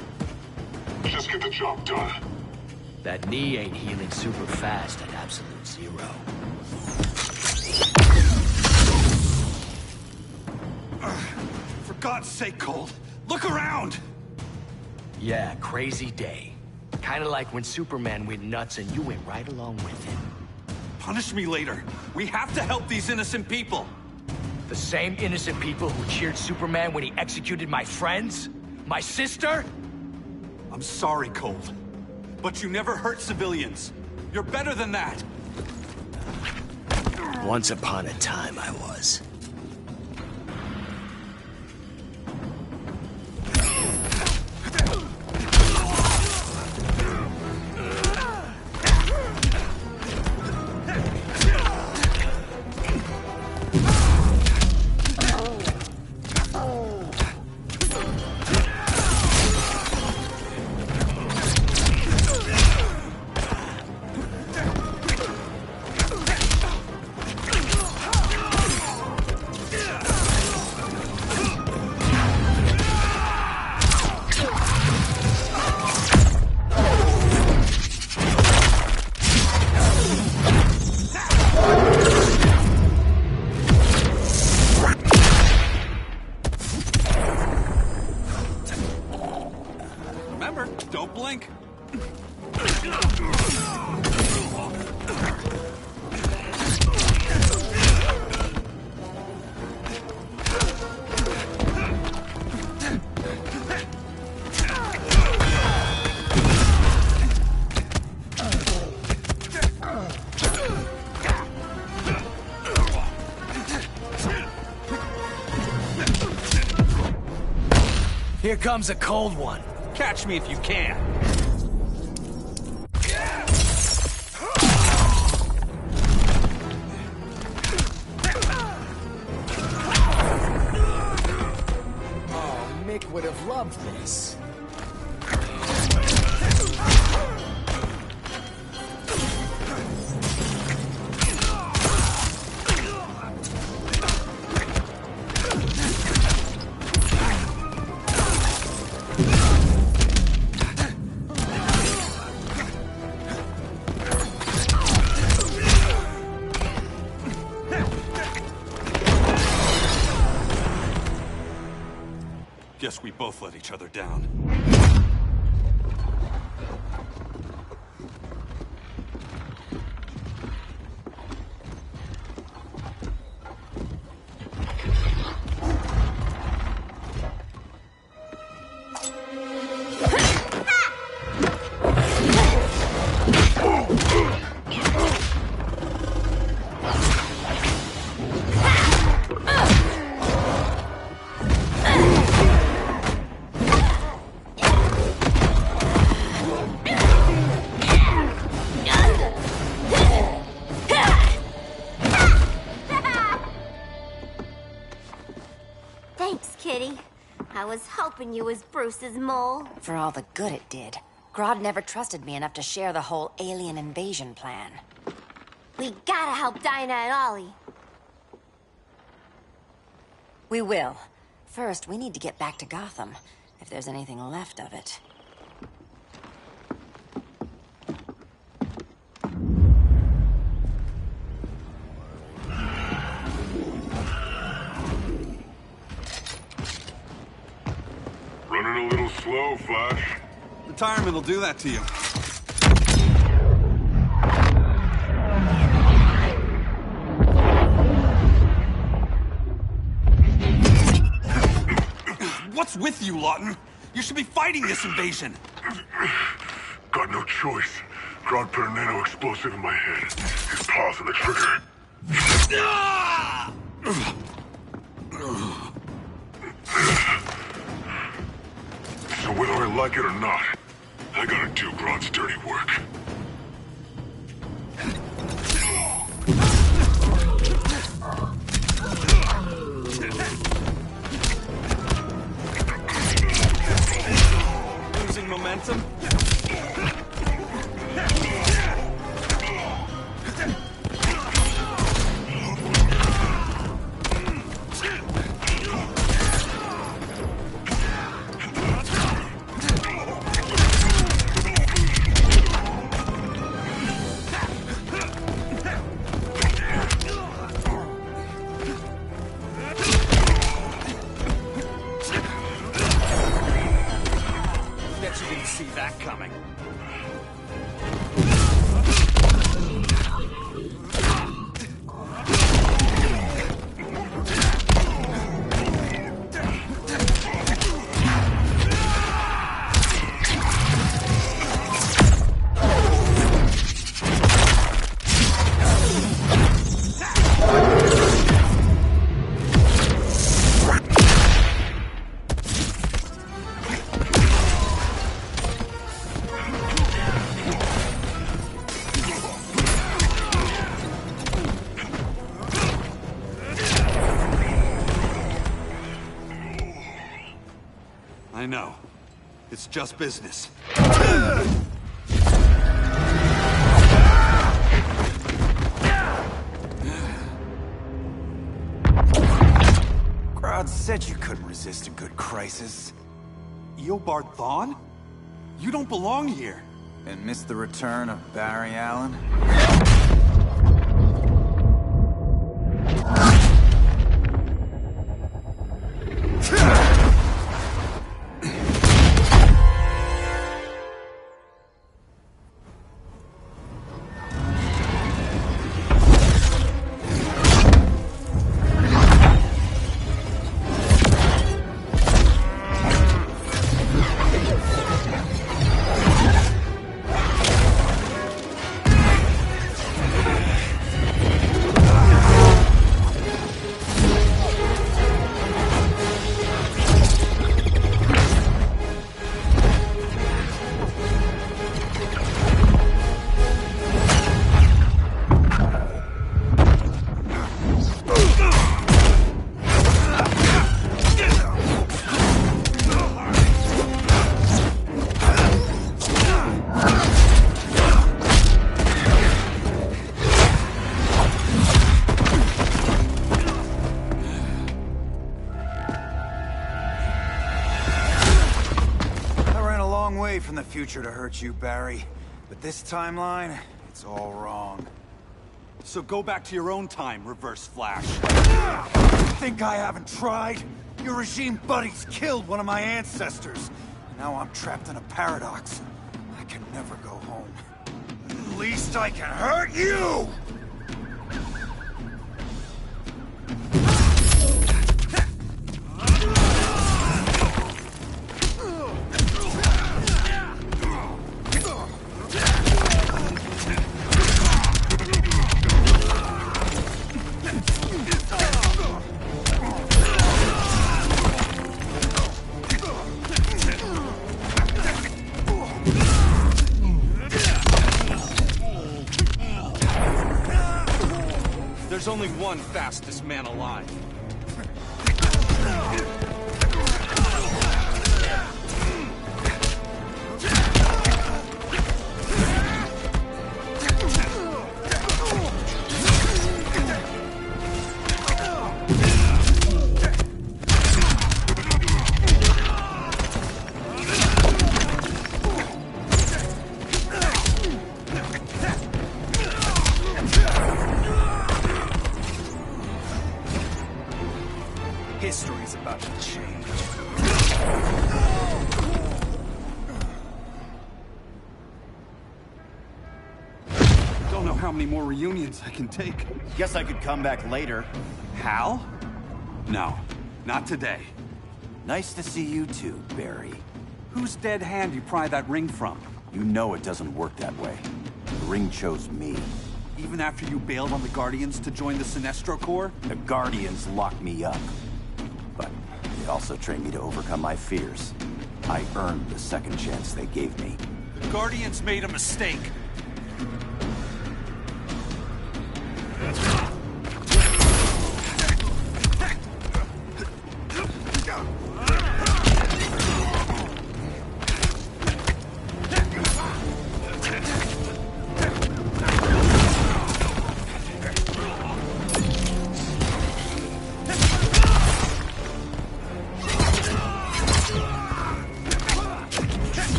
Just get the job done.
That knee ain't healing super fast at absolute zero.
For God's sake, Cold, look around!
Yeah, crazy day. Kinda like when Superman went nuts and you went right along with him.
Punish me later. We have to help these innocent people.
The same innocent people who cheered Superman when he executed my friends? My sister?
I'm sorry, Cold. But you never hurt civilians. You're better than that.
Once upon a time, I was.
Here comes a cold one.
Catch me if you can.
Oh, Mick would have loved this.
Guess we both let each other down.
Thanks, Kitty. I was hoping you was Bruce's mole.
For all the good it did. Grodd never trusted me enough to share the whole alien invasion plan.
We gotta help Dinah and Ollie.
We will. First, we need to get back to Gotham, if there's anything left of it.
Running a little slow, Flash.
Retirement will do that to you. What's with you, Lawton? You should be fighting this invasion.
Got no choice. Grodd put a nano explosive in my head. His paws on the trigger. So whether I like it or not, I gotta do Grodd's dirty work.
Losing momentum? Bet you didn't see that coming. I know. It's just business. Grodd said you couldn't resist a good crisis. Eobard Thawne? You don't belong here.
And miss the return of Barry Allen?
way from the future to hurt you, Barry. But this timeline, it's all wrong.
So go back to your own time, Reverse Flash.
Think I haven't tried? Your regime buddies killed one of my ancestors. Now I'm trapped in a paradox. I can never go home. At least I can hurt you!
There's only one fastest man alive. History's about to change. Don't know how many more reunions I can take.
Guess I could come back later.
Hal? No, not today.
Nice to see you too, Barry.
Whose dead hand you pry that ring from?
You know it doesn't work that way. The ring chose me.
Even after you bailed on the Guardians to join the Sinestro Corps?
The Guardians locked me up. But they also trained me to overcome my fears. I earned the second chance they gave me.
The Guardians made a mistake.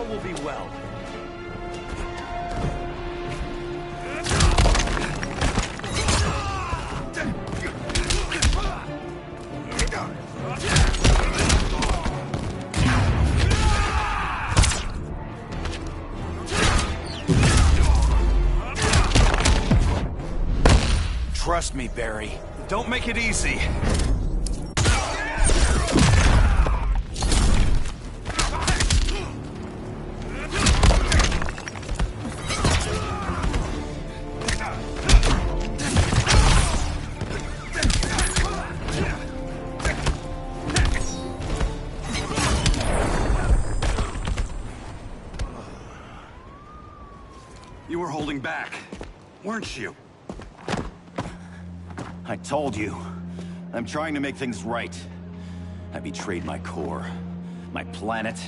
Will be well.
Trust me, Barry.
Don't make it easy. You were holding back, weren't you?
I told you. I'm trying to make things right. I betrayed my core, my planet,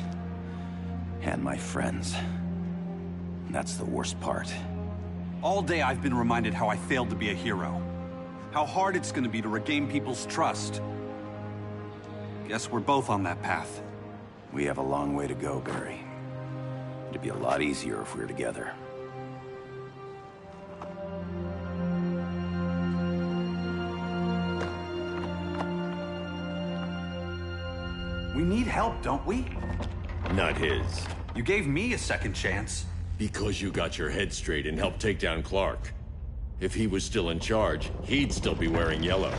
and my friends. And that's the worst part.
All day I've been reminded how I failed to be a hero. How hard it's gonna be to regain people's trust. Guess we're both on that path.
We have a long way to go, Barry. It'd be a lot easier if we were together.
We need help, don't we?
Not his.
You gave me a second chance.
Because you got your head straight and helped take down Clark. If he was still in charge, he'd still be wearing yellow.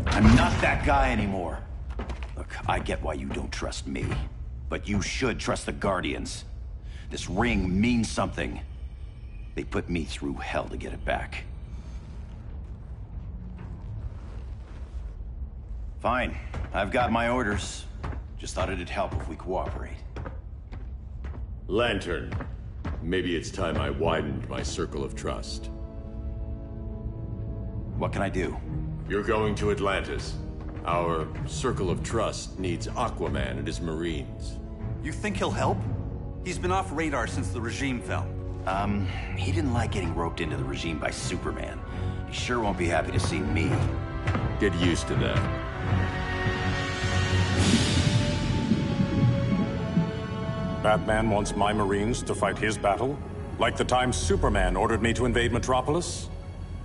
I'm not that guy anymore. Look, I get why you don't trust me. But you should trust the Guardians. This ring means something. They put me through hell to get it back. Fine. I've got my orders. Just thought it'd help if we cooperate.
Lantern. Maybe it's time I widened my circle of trust.
What can I do?
You're going to Atlantis. Our circle of trust needs Aquaman and his Marines.
You think he'll help? He's been off radar since the regime fell.
He didn't like getting roped into the regime by Superman. He sure won't be happy to see me.
Get used to that.
Batman wants my Marines to fight his battle? Like the time Superman ordered me to invade Metropolis?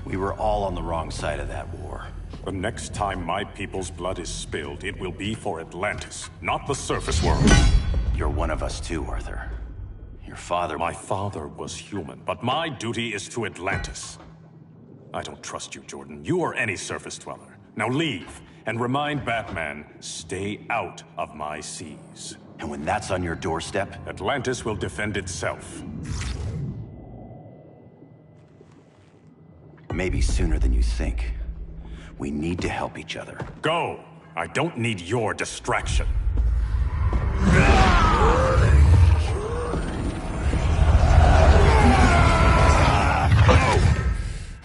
We were all on the wrong side of that war.
The next time my people's blood is spilled, it will be for Atlantis, not the surface world.
You're one of us too, Arthur. Your father...
My father was human, but my duty is to Atlantis. I don't trust you, Jordan. You or any surface dweller. Now leave, and remind Batman, stay out of my seas.
And when that's on your doorstep...
Atlantis will defend itself.
Maybe sooner than you think. We need to help each other.
Go! I don't need your distraction.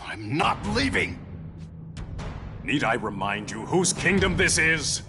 I'm not leaving!
Need I remind you whose kingdom this is?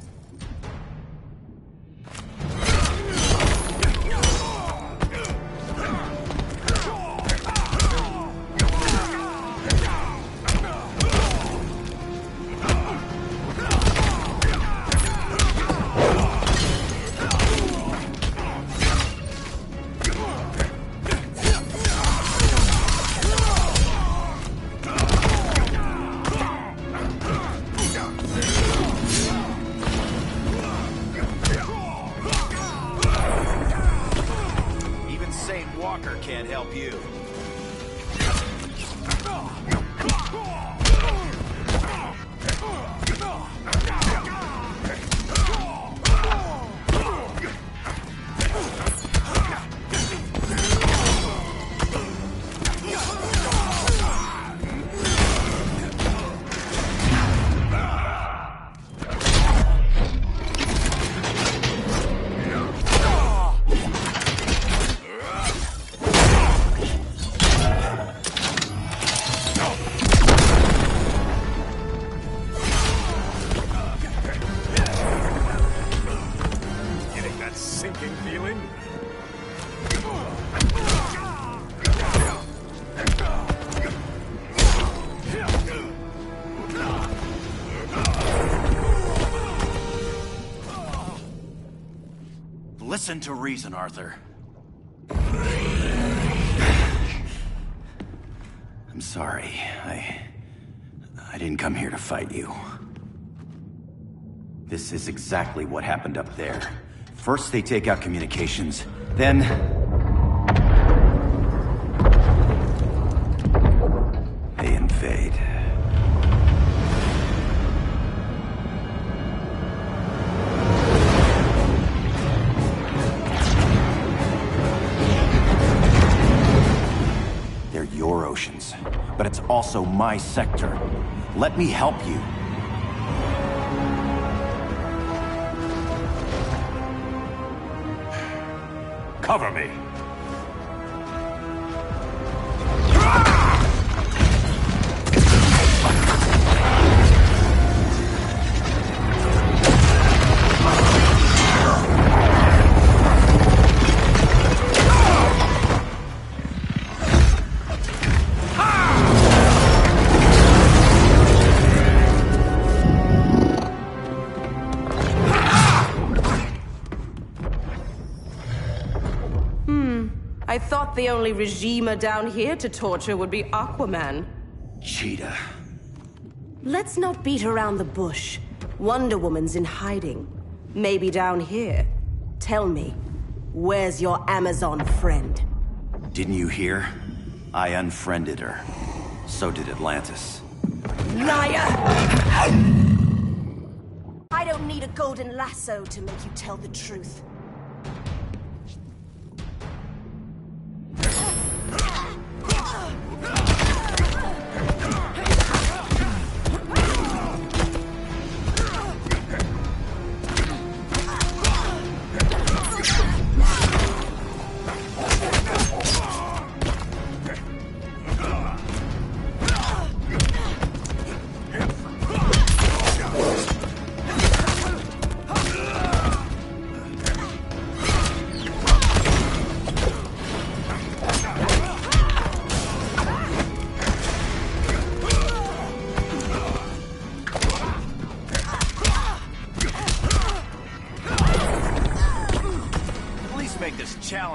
Can't help you. Listen to reason, Arthur. I'm sorry. I didn't come here to fight you. This is exactly what happened up there. First they take out communications, then... they invade. They're your oceans, but it's also my sector. Let me help you.
Cover me.
I thought the only regimer down here to torture would be Aquaman.
Cheetah.
Let's not beat around the bush. Wonder Woman's in hiding. Maybe down here. Tell me, where's your Amazon friend?
Didn't you hear? I unfriended her. So did Atlantis.
Liar! I don't need a golden lasso to make you tell the truth.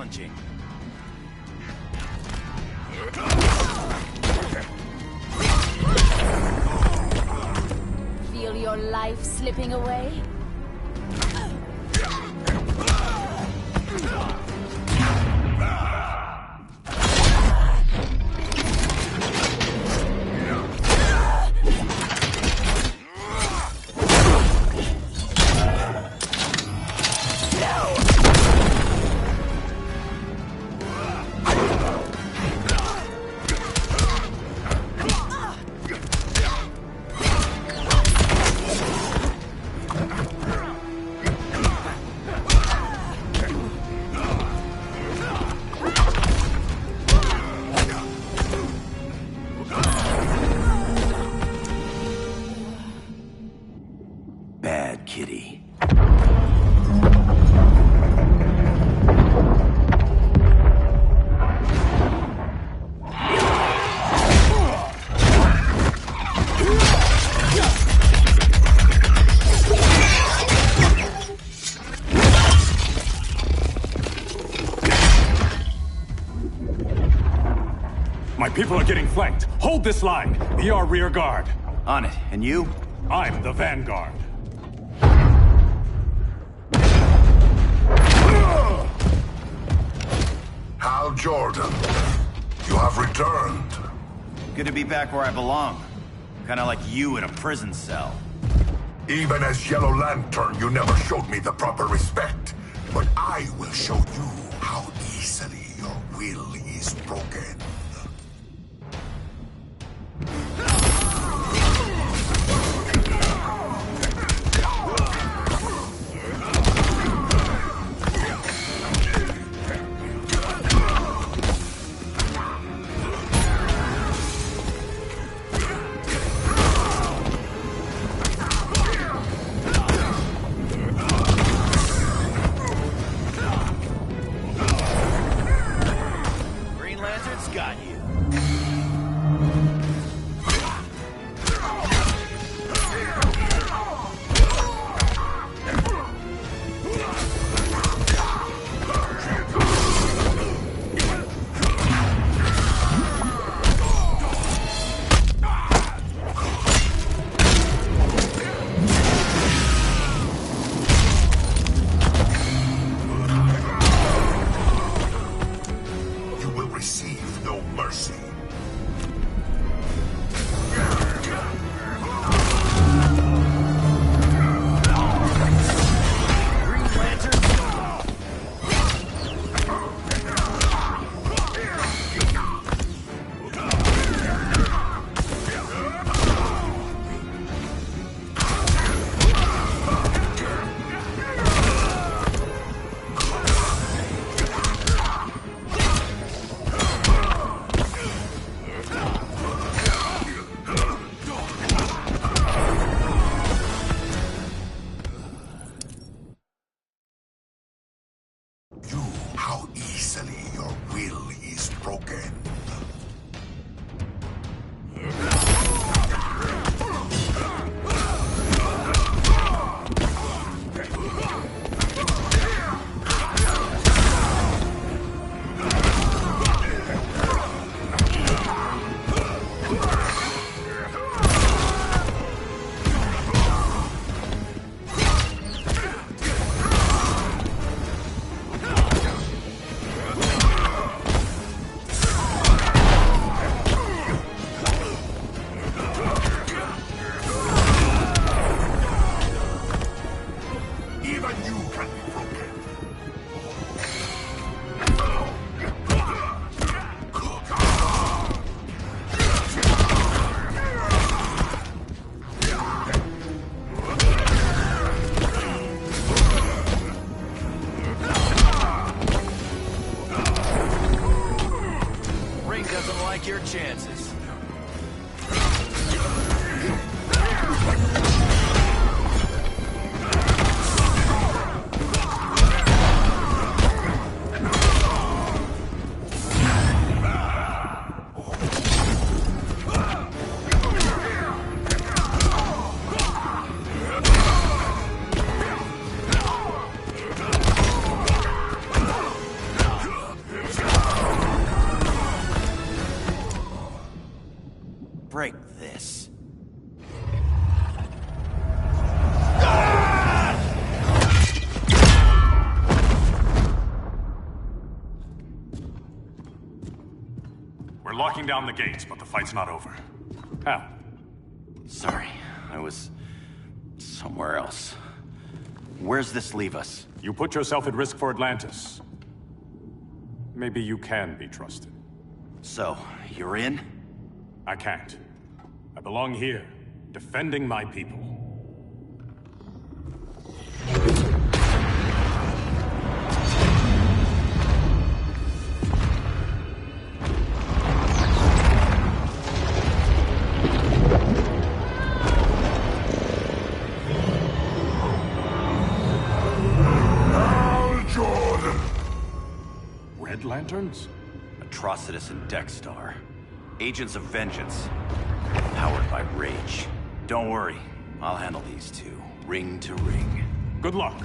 punching.
Feel your life slipping away?
Bad kitty.
My people are getting flanked. Hold this line. Be our rear guard.
On it. And you?
I'm the vanguard.
Hal Jordan, you have returned.
Good to be back where I belong. Kinda like you in a prison cell.
Even as Yellow Lantern, you never showed me the proper respect. But I will show you how easily your will is broken.
Green Lantern's got break this.
We're locking down the gates, but the fight's not over. How?
Sorry, I was somewhere else. Where's this leave us?
You put yourself at risk for Atlantis. Maybe you can be trusted.
So, you're in?
I can't. I belong here, defending my people. Lanterns?
Atrocitus and Dexstar. Agents of Vengeance. Powered by rage. Don't worry, I'll handle these two, ring to ring.
Good luck.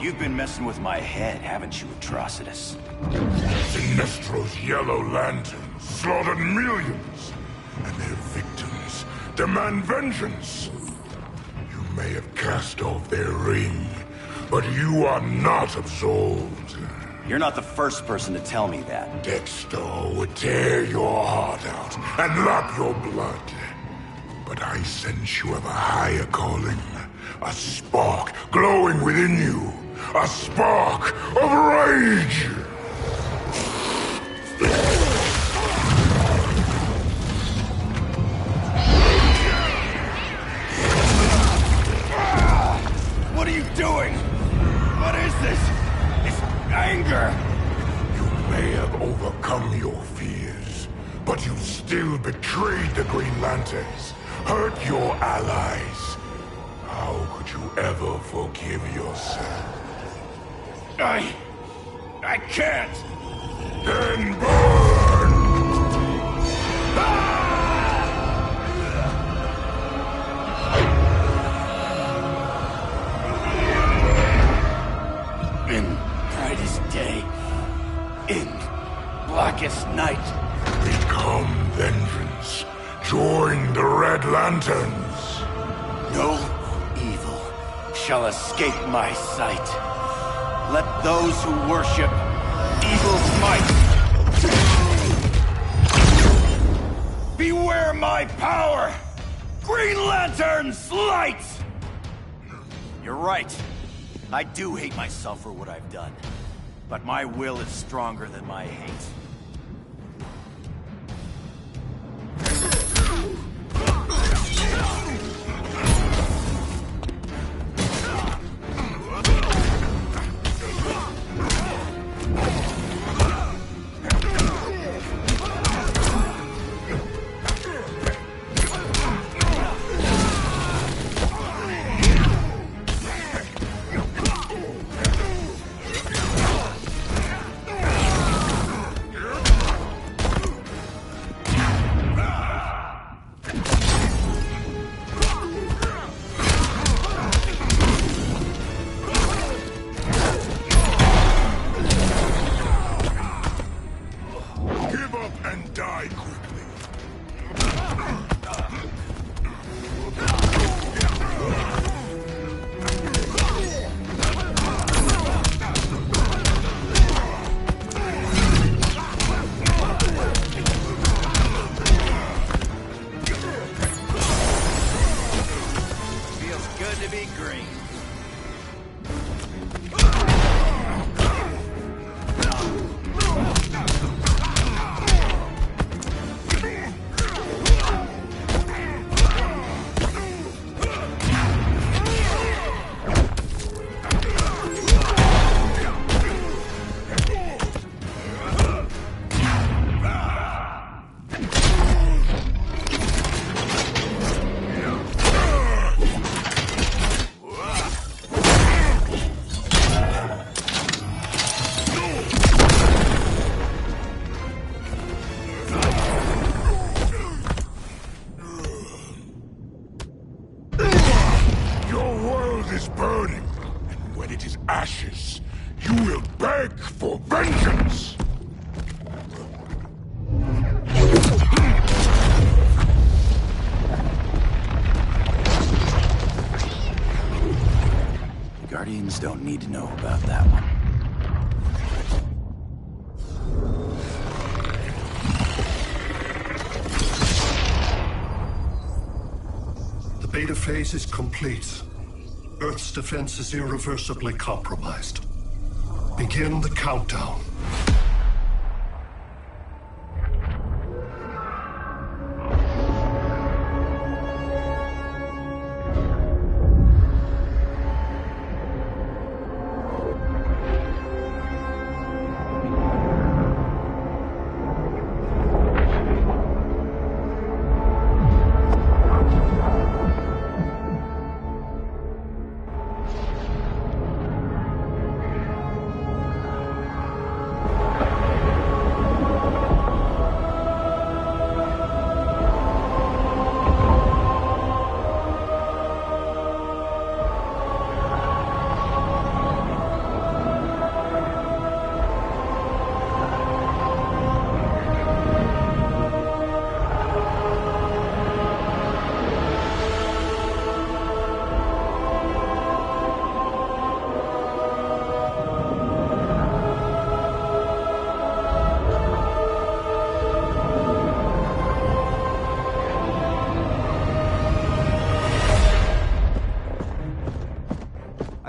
You've been messing with my head, haven't you, Atrocitus?
Sinestro's yellow lanterns slaughtered millions, and their victims demand vengeance. You may have cast off their ring, but you are not absolved.
You're not the first person to tell me that.
Dexter would tear your heart out and lap your blood. But I sense you have a higher calling. A spark glowing within you. A spark of rage!
What are you doing? What is this? It's anger!
You may have overcome your fears, but you still betrayed the Green Lanterns, hurt your allies. How could you ever forgive yourself?
I can't!
Then burn!
In brightest day, in blackest night.
Become vengeance. Join the Red Lanterns.
No evil shall escape my sight. Let those who worship evil's might beware my power! Green Lantern's light! You're right. I do hate myself for what I've done. But my will is stronger than my hate. kids don't need to know about that one.
The beta phase is complete. Earth's defense is irreversibly compromised. Begin the countdown.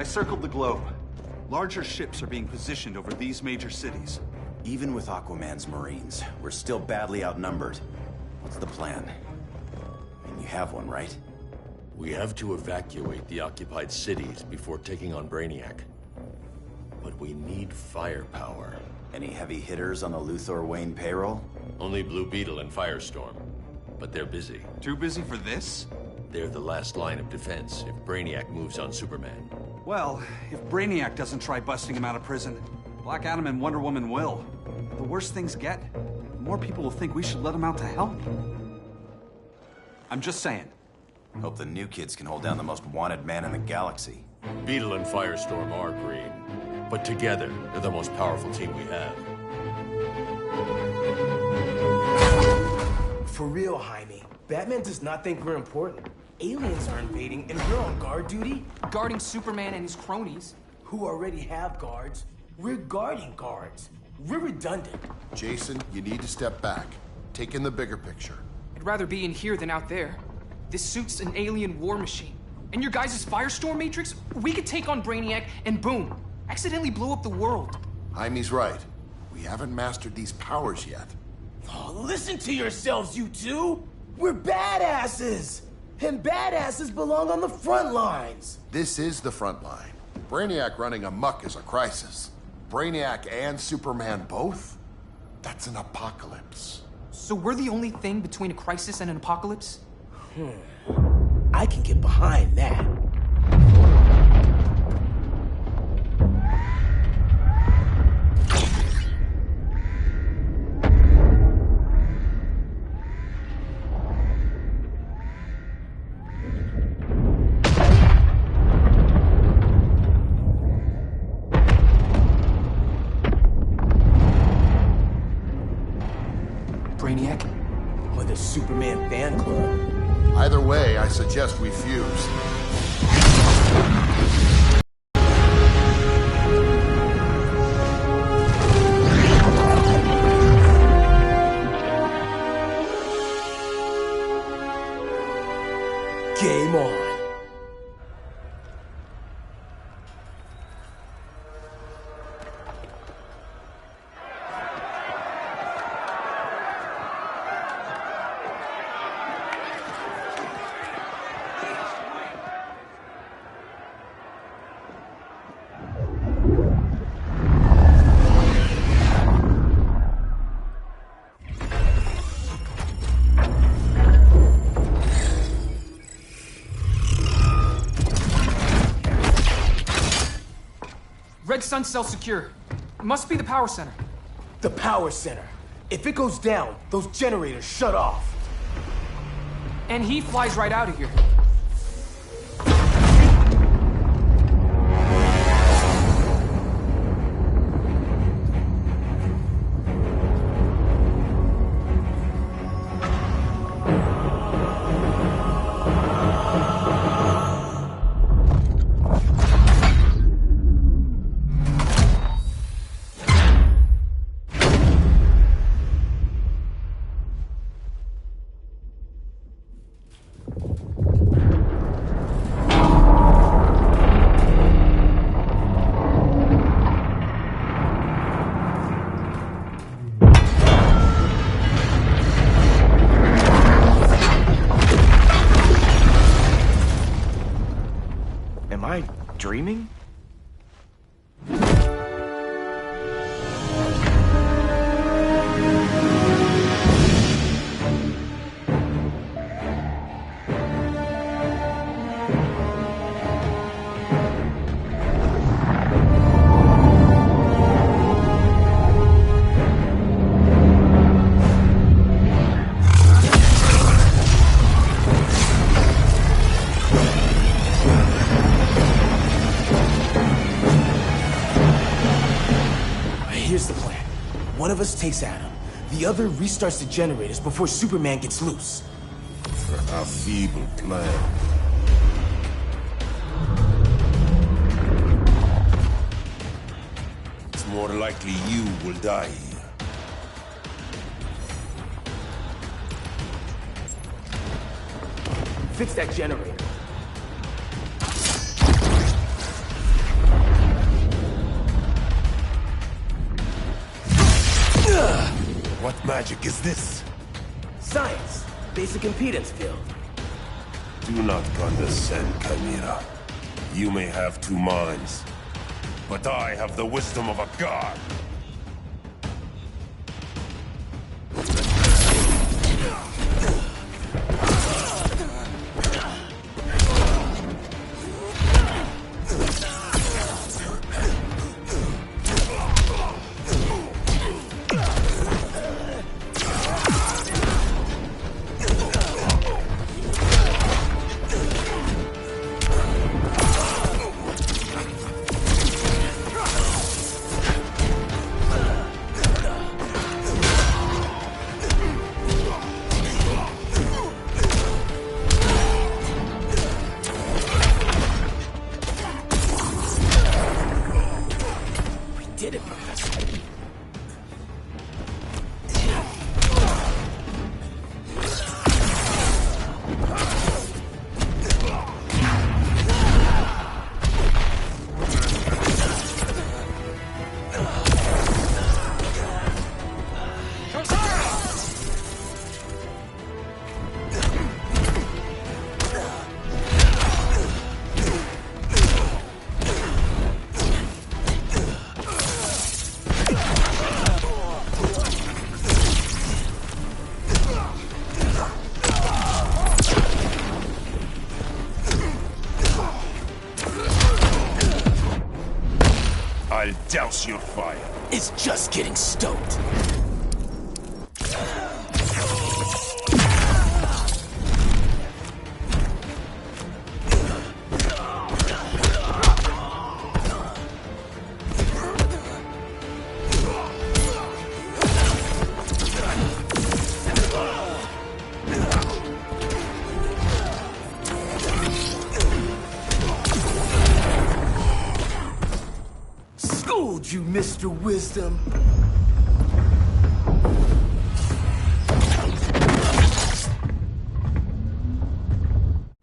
Circled the globe. Larger ships are being positioned over these major cities.
Even with Aquaman's Marines, we're still badly outnumbered. What's the plan? I mean, you have one, right?
We have to evacuate the occupied cities before taking on Brainiac. But we need firepower.
Any heavy hitters on the Luthor Wayne payroll?
Only Blue Beetle and Firestorm. But they're busy.
Too busy for this?
They're the last line of defense if Brainiac moves on Superman.
Well, if Brainiac doesn't try busting him out of prison, Black Adam and Wonder Woman will. The worse things get, the more people will think we should let him out to help. I'm just saying.
Hope the new kids can hold down the most wanted man in the galaxy.
Beetle and Firestorm are green, but together, they're the most powerful team we have.
For real, Jaime, Batman does not think we're important. Aliens are invading, and we're on guard duty?
Guarding Superman and his cronies.
Who already have guards. We're guarding guards. We're redundant.
Jason, you need to step back. Take in the bigger picture.
I'd rather be in here than out there. This suit's an alien war machine. And your guys' Firestorm Matrix, we could take on Brainiac and boom, accidentally blow up the world.
Jaime's right. We haven't mastered these powers yet.
Oh, listen to yourselves, you two! We're badasses! And badasses belong on the front lines!
This is the front line. Brainiac running amok is a crisis. Brainiac and Superman both? That's an apocalypse.
So we're the only thing between a crisis and an apocalypse?
I can get behind that.
Brainiac?
Or the Superman fan club?
Either way, I suggest we fuse.
Game on.
Red Sun cell secure. Must be the power center.
The power center. If it goes down, those generators shut off.
And he flies right out of here.
dreaming?
Here's the plan. One of us takes Adam. The other restarts the generators before Superman gets loose.
A feeble plan. It's more likely you will die here.
Fix that generator.
What magic is this?
Science. Basic impedance field.
Do not condescend, Chimera. You may have two minds, but I have the wisdom of a god. I'll douse your fire.
It's just getting stoked. Schooled you, Mr. Wisdom.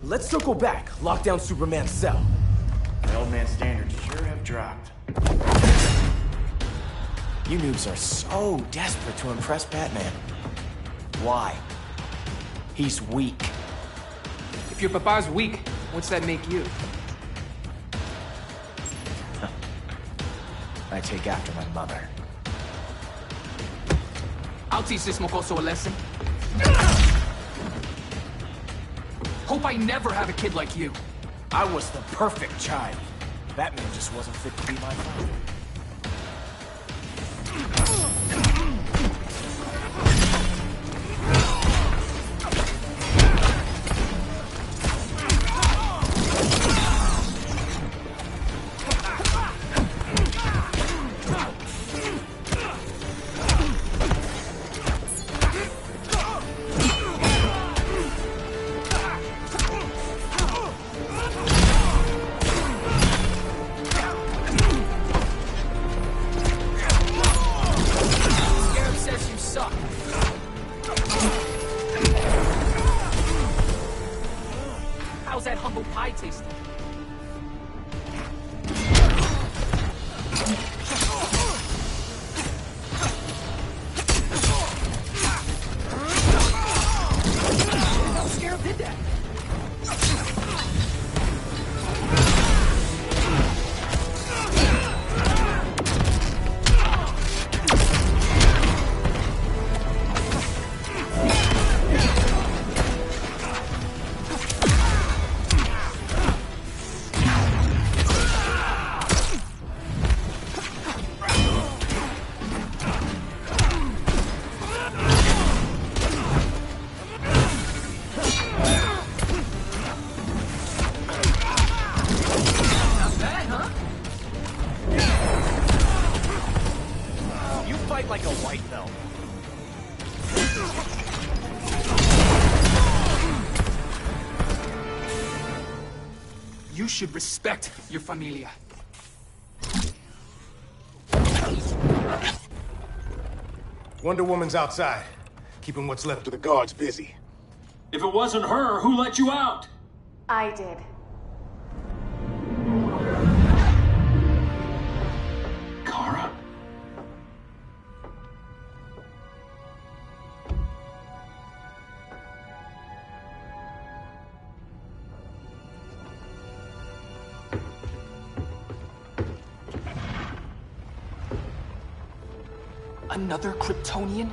Let's circle back, lock down Superman's cell.
The old man's standards sure have dropped.
You noobs are so desperate to impress Batman. Why? He's weak.
If your papa's weak, what's that make you?
I take after my mother.
I'll teach this mocoso a lesson. Hope I never have a kid like you.
I was the perfect child. Batman just wasn't fit to be my father.
felt.
You should respect your familia.
Wonder Woman's outside, keeping what's left of the guards busy.
If it wasn't her, who let you out?
I did.
Kara?
Another Kryptonian?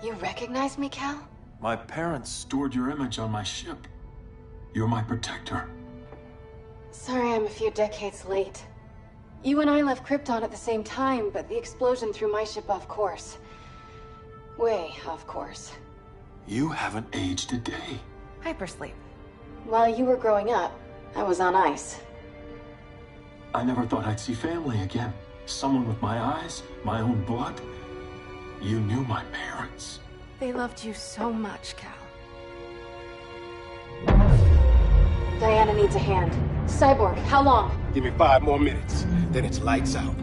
You recognize me, Cal?
My parents stored your image on my ship. You're my protector.
Sorry I'm a few decades late. You and I left Krypton at the same time, but the explosion threw my ship off course. Way off course.
You haven't aged a day.
Hypersleep. While you were growing up, I was on ice.
I never thought I'd see family again. Someone with my eyes, my own blood. You knew my parents.
They loved you so much, Cal. Diana needs a hand. Cyborg, how long?
Give me 5 more minutes, then it's lights out.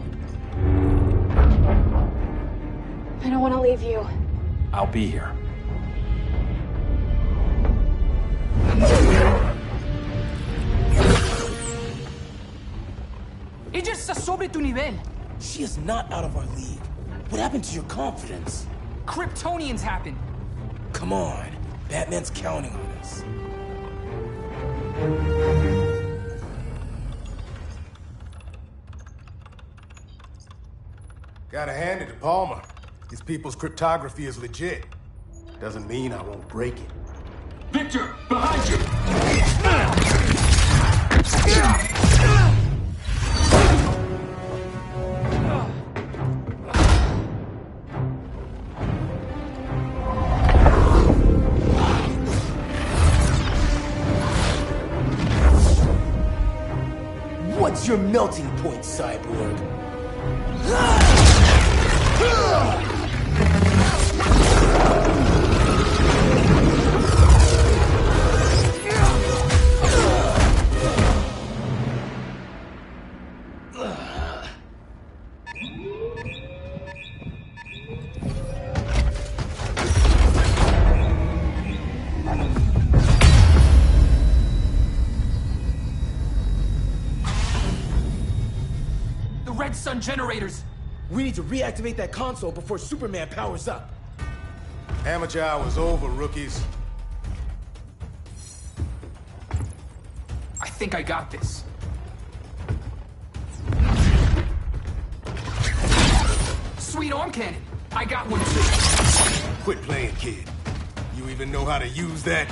I don't want to leave you.
I'll be here.
Ella está sobre tu nivel.
She is not out of our league. What happened to your confidence?
Kryptonians happen.
Come on. Batman's counting on us.
Gotta hand it to Palmer. These people's cryptography is legit. Doesn't mean I won't break it.
Victor, behind you!
What's your melting point, Cyborg?
Red Sun generators!
We need to reactivate that console before Superman powers up.
Amateur hour's over, rookies.
I think I got this. Sweet arm cannon! I got one too.
Quit playing, kid. You even know how to use that?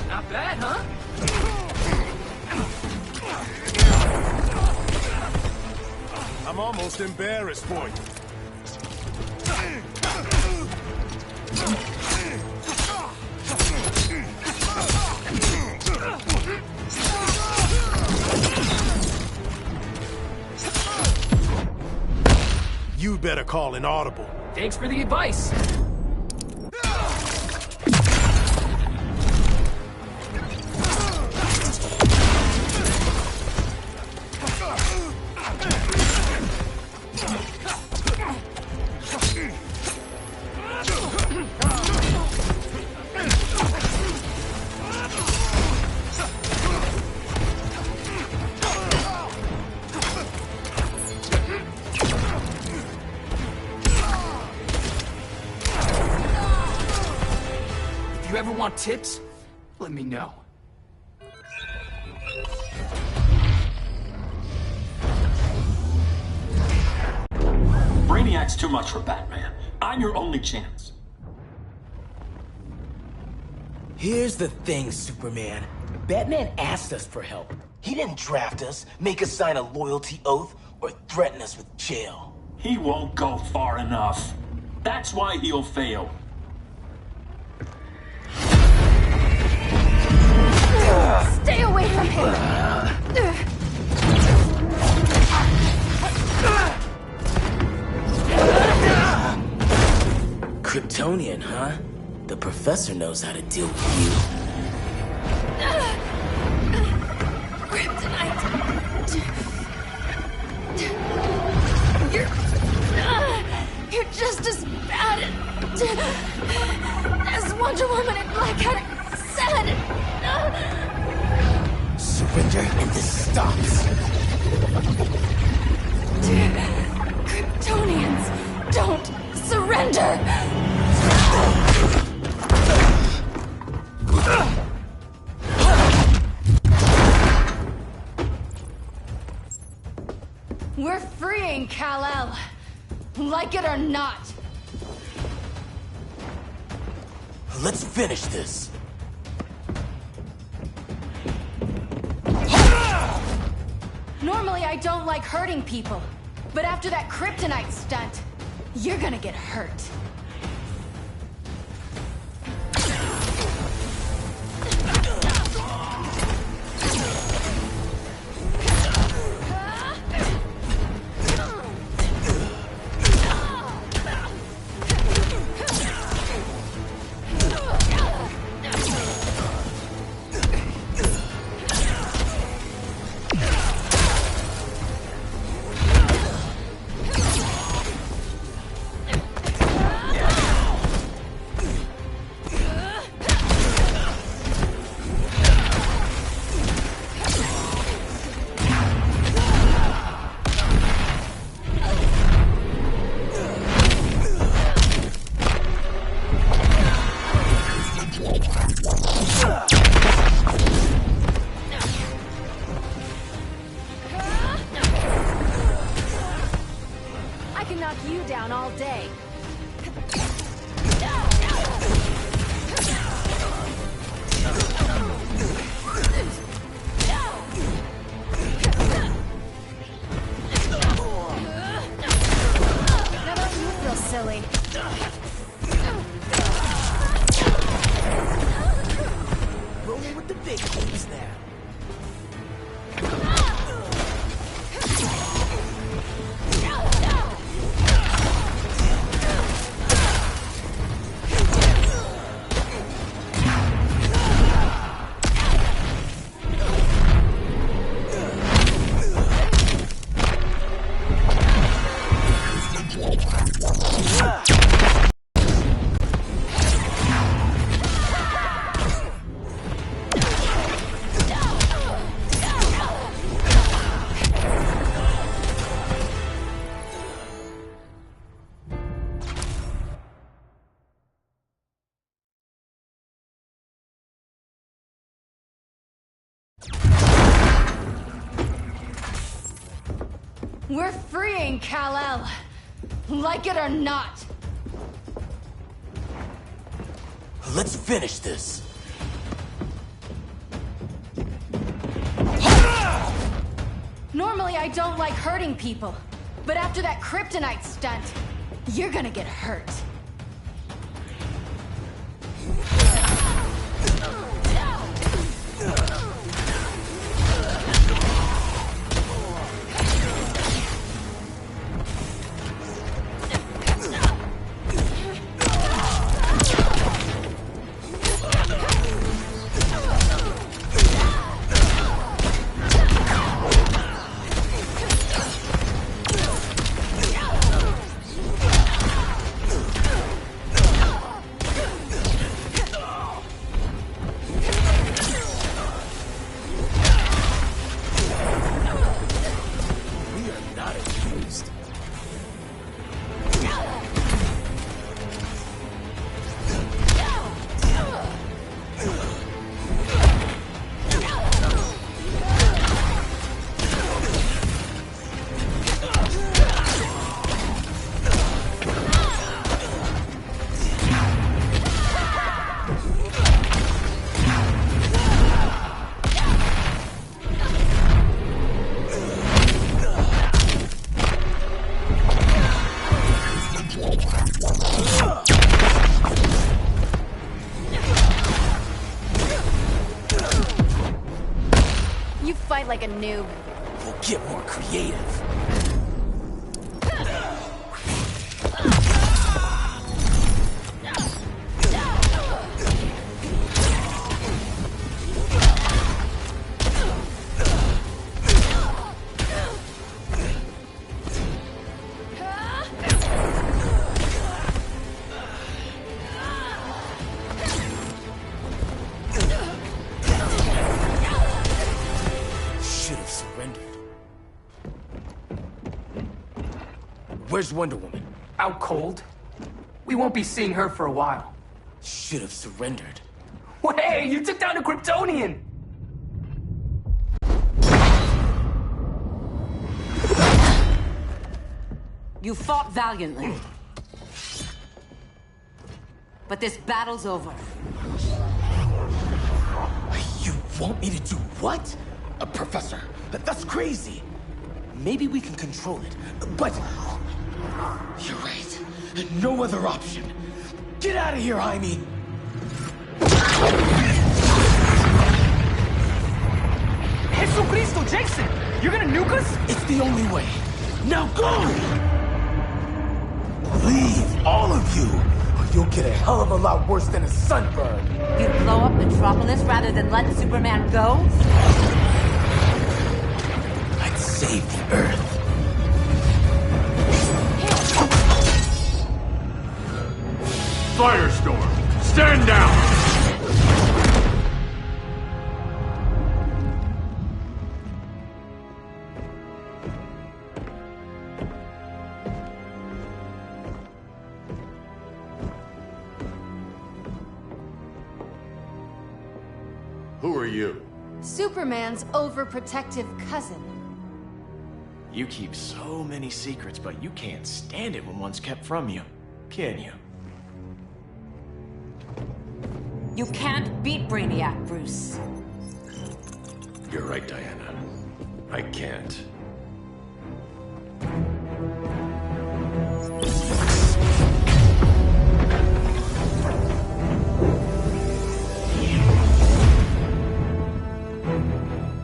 Not bad, huh?
I'm almost embarrassed for you. You better call an audible.
Thanks for the advice. ever want tips, let me know.
Brainiac's too much for Batman. I'm your only chance.
Here's the thing, Superman. Batman asked us for help. He didn't draft us, make us sign a loyalty oath, or threaten us with jail.
He won't go far enough. That's why he'll fail.
Stay away from him!
Kryptonian, huh? The professor knows how to deal with you.
Kryptonite! You're just as bad as Wonder Woman and Black Cat said!
Surrender and this stops.
Kryptonians, don't surrender! We're freeing Kal-El, like it or not.
Let's finish this.
Normally I don't like hurting people, but after that kryptonite stunt, you're gonna get hurt. We're freeing Kal-El, like it or not.
Let's finish this.
Normally I don't like hurting people, but after that kryptonite stunt, you're gonna get hurt. like a noob.
We'll get more creative. Where's Wonder Woman?
Out cold. We won't be seeing her for a while.
Should have surrendered.
Hey, you took down a Kryptonian!
You fought valiantly. But this battle's over.
You want me to do what? Professor, that's crazy. Maybe we can control it, but... You're right. No other option. Get out of here, Jaime!
Jesucristo, Jason! You're gonna nuke us?
It's the only way. Now go! Leave, all of you, or you'll get a hell of a lot worse than a sunburn.
You blow up Metropolis rather than let Superman go?
I'd save the Earth.
Firestorm, stand down! Who are you?
Superman's overprotective cousin.
You keep so many secrets, but you can't stand it when one's kept from you, can you?
You can't beat Brainiac, Bruce.
You're right, Diana. I can't.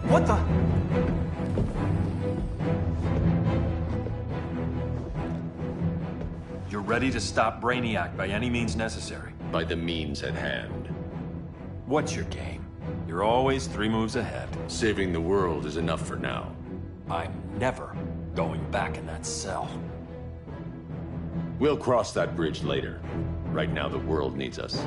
What the?
You're ready to stop Brainiac by any means necessary.
By the means at hand.
What's your game? You're always 3 moves ahead.
Saving the world is enough for now.
I'm never going back in that cell.
We'll cross that bridge later. Right now, the world needs us.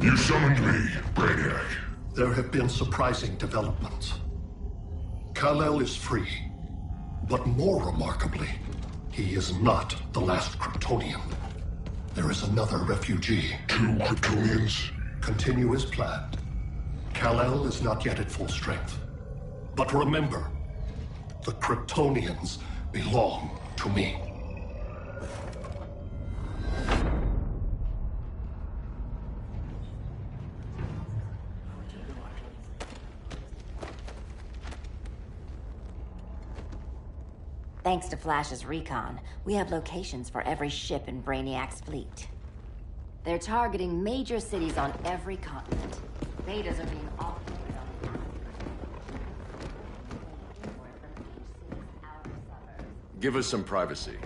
You summoned me, Brainiac.
There have been surprising developments. Kal-El is free, but more remarkably, he is not the last Kryptonian. There is another refugee.
2 Kryptonians?
Continue as planned. Kal-El is not yet at full strength. But remember, the Kryptonians belong to me.
Thanks to Flash's recon, we have locations for every ship in Brainiac's fleet. They're targeting major cities on every continent. Betas are being offloaded on
Give us some privacy.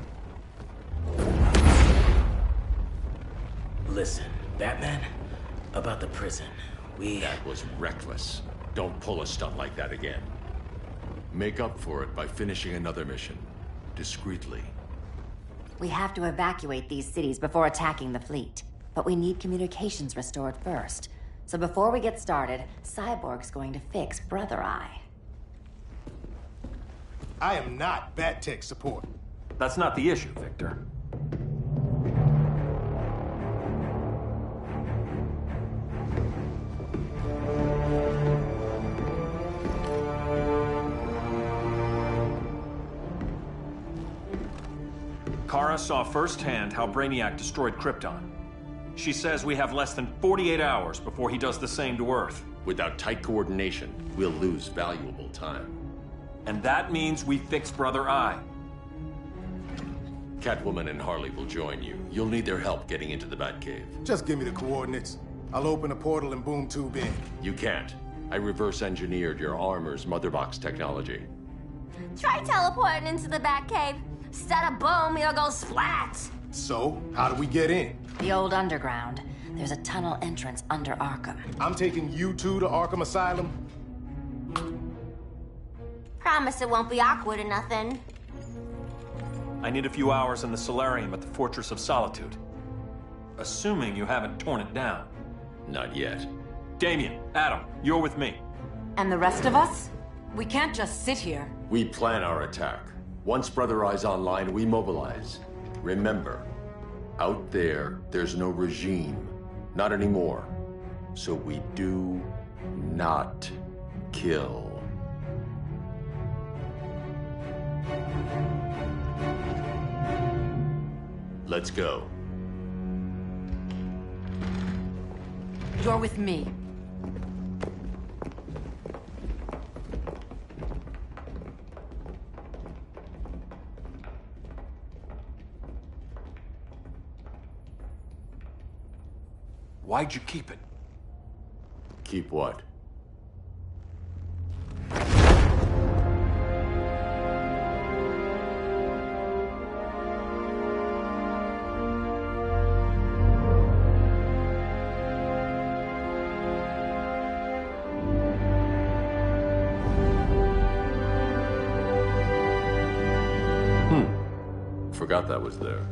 Listen, Batman, about the prison,
That was reckless. Don't pull a stunt like that again. Make up for it by finishing another mission. Discreetly.
We have to evacuate these cities before attacking the fleet. But we need communications restored first. So before we get started, Cyborg's going to fix Brother Eye.
I am not Bat Tech support.
That's not the issue, Victor.
Kara saw firsthand how Brainiac destroyed Krypton. She says we have less than 48 hours before he does the same to Earth.
Without tight coordination, we'll lose valuable time.
And that means we fix Brother Eye.
Catwoman and Harley will join you. You'll need their help getting into the Batcave.
Just give me the coordinates. I'll open a portal and boom tube in.
You can't. I reverse engineered your armor's motherbox technology.
Try teleporting into the Batcave. Instead of boom, you'll go splat.
So, how do we get in?
The old underground. There's a tunnel entrance under Arkham.
I'm taking you two to Arkham Asylum.
Promise it won't be awkward or nothing.
I need a few hours in the solarium at the Fortress of Solitude. Assuming you haven't torn it down.
Not yet.
Damien, Adam, you're with me.
And the rest of us? We can't just sit here.
We plan our attack. Once Brother Eye's online, we mobilize. Remember, out there, there's no regime. Not anymore. So we do not kill. Let's go.
You're with me.
Why'd you keep it?
Keep what? Forgot that was there.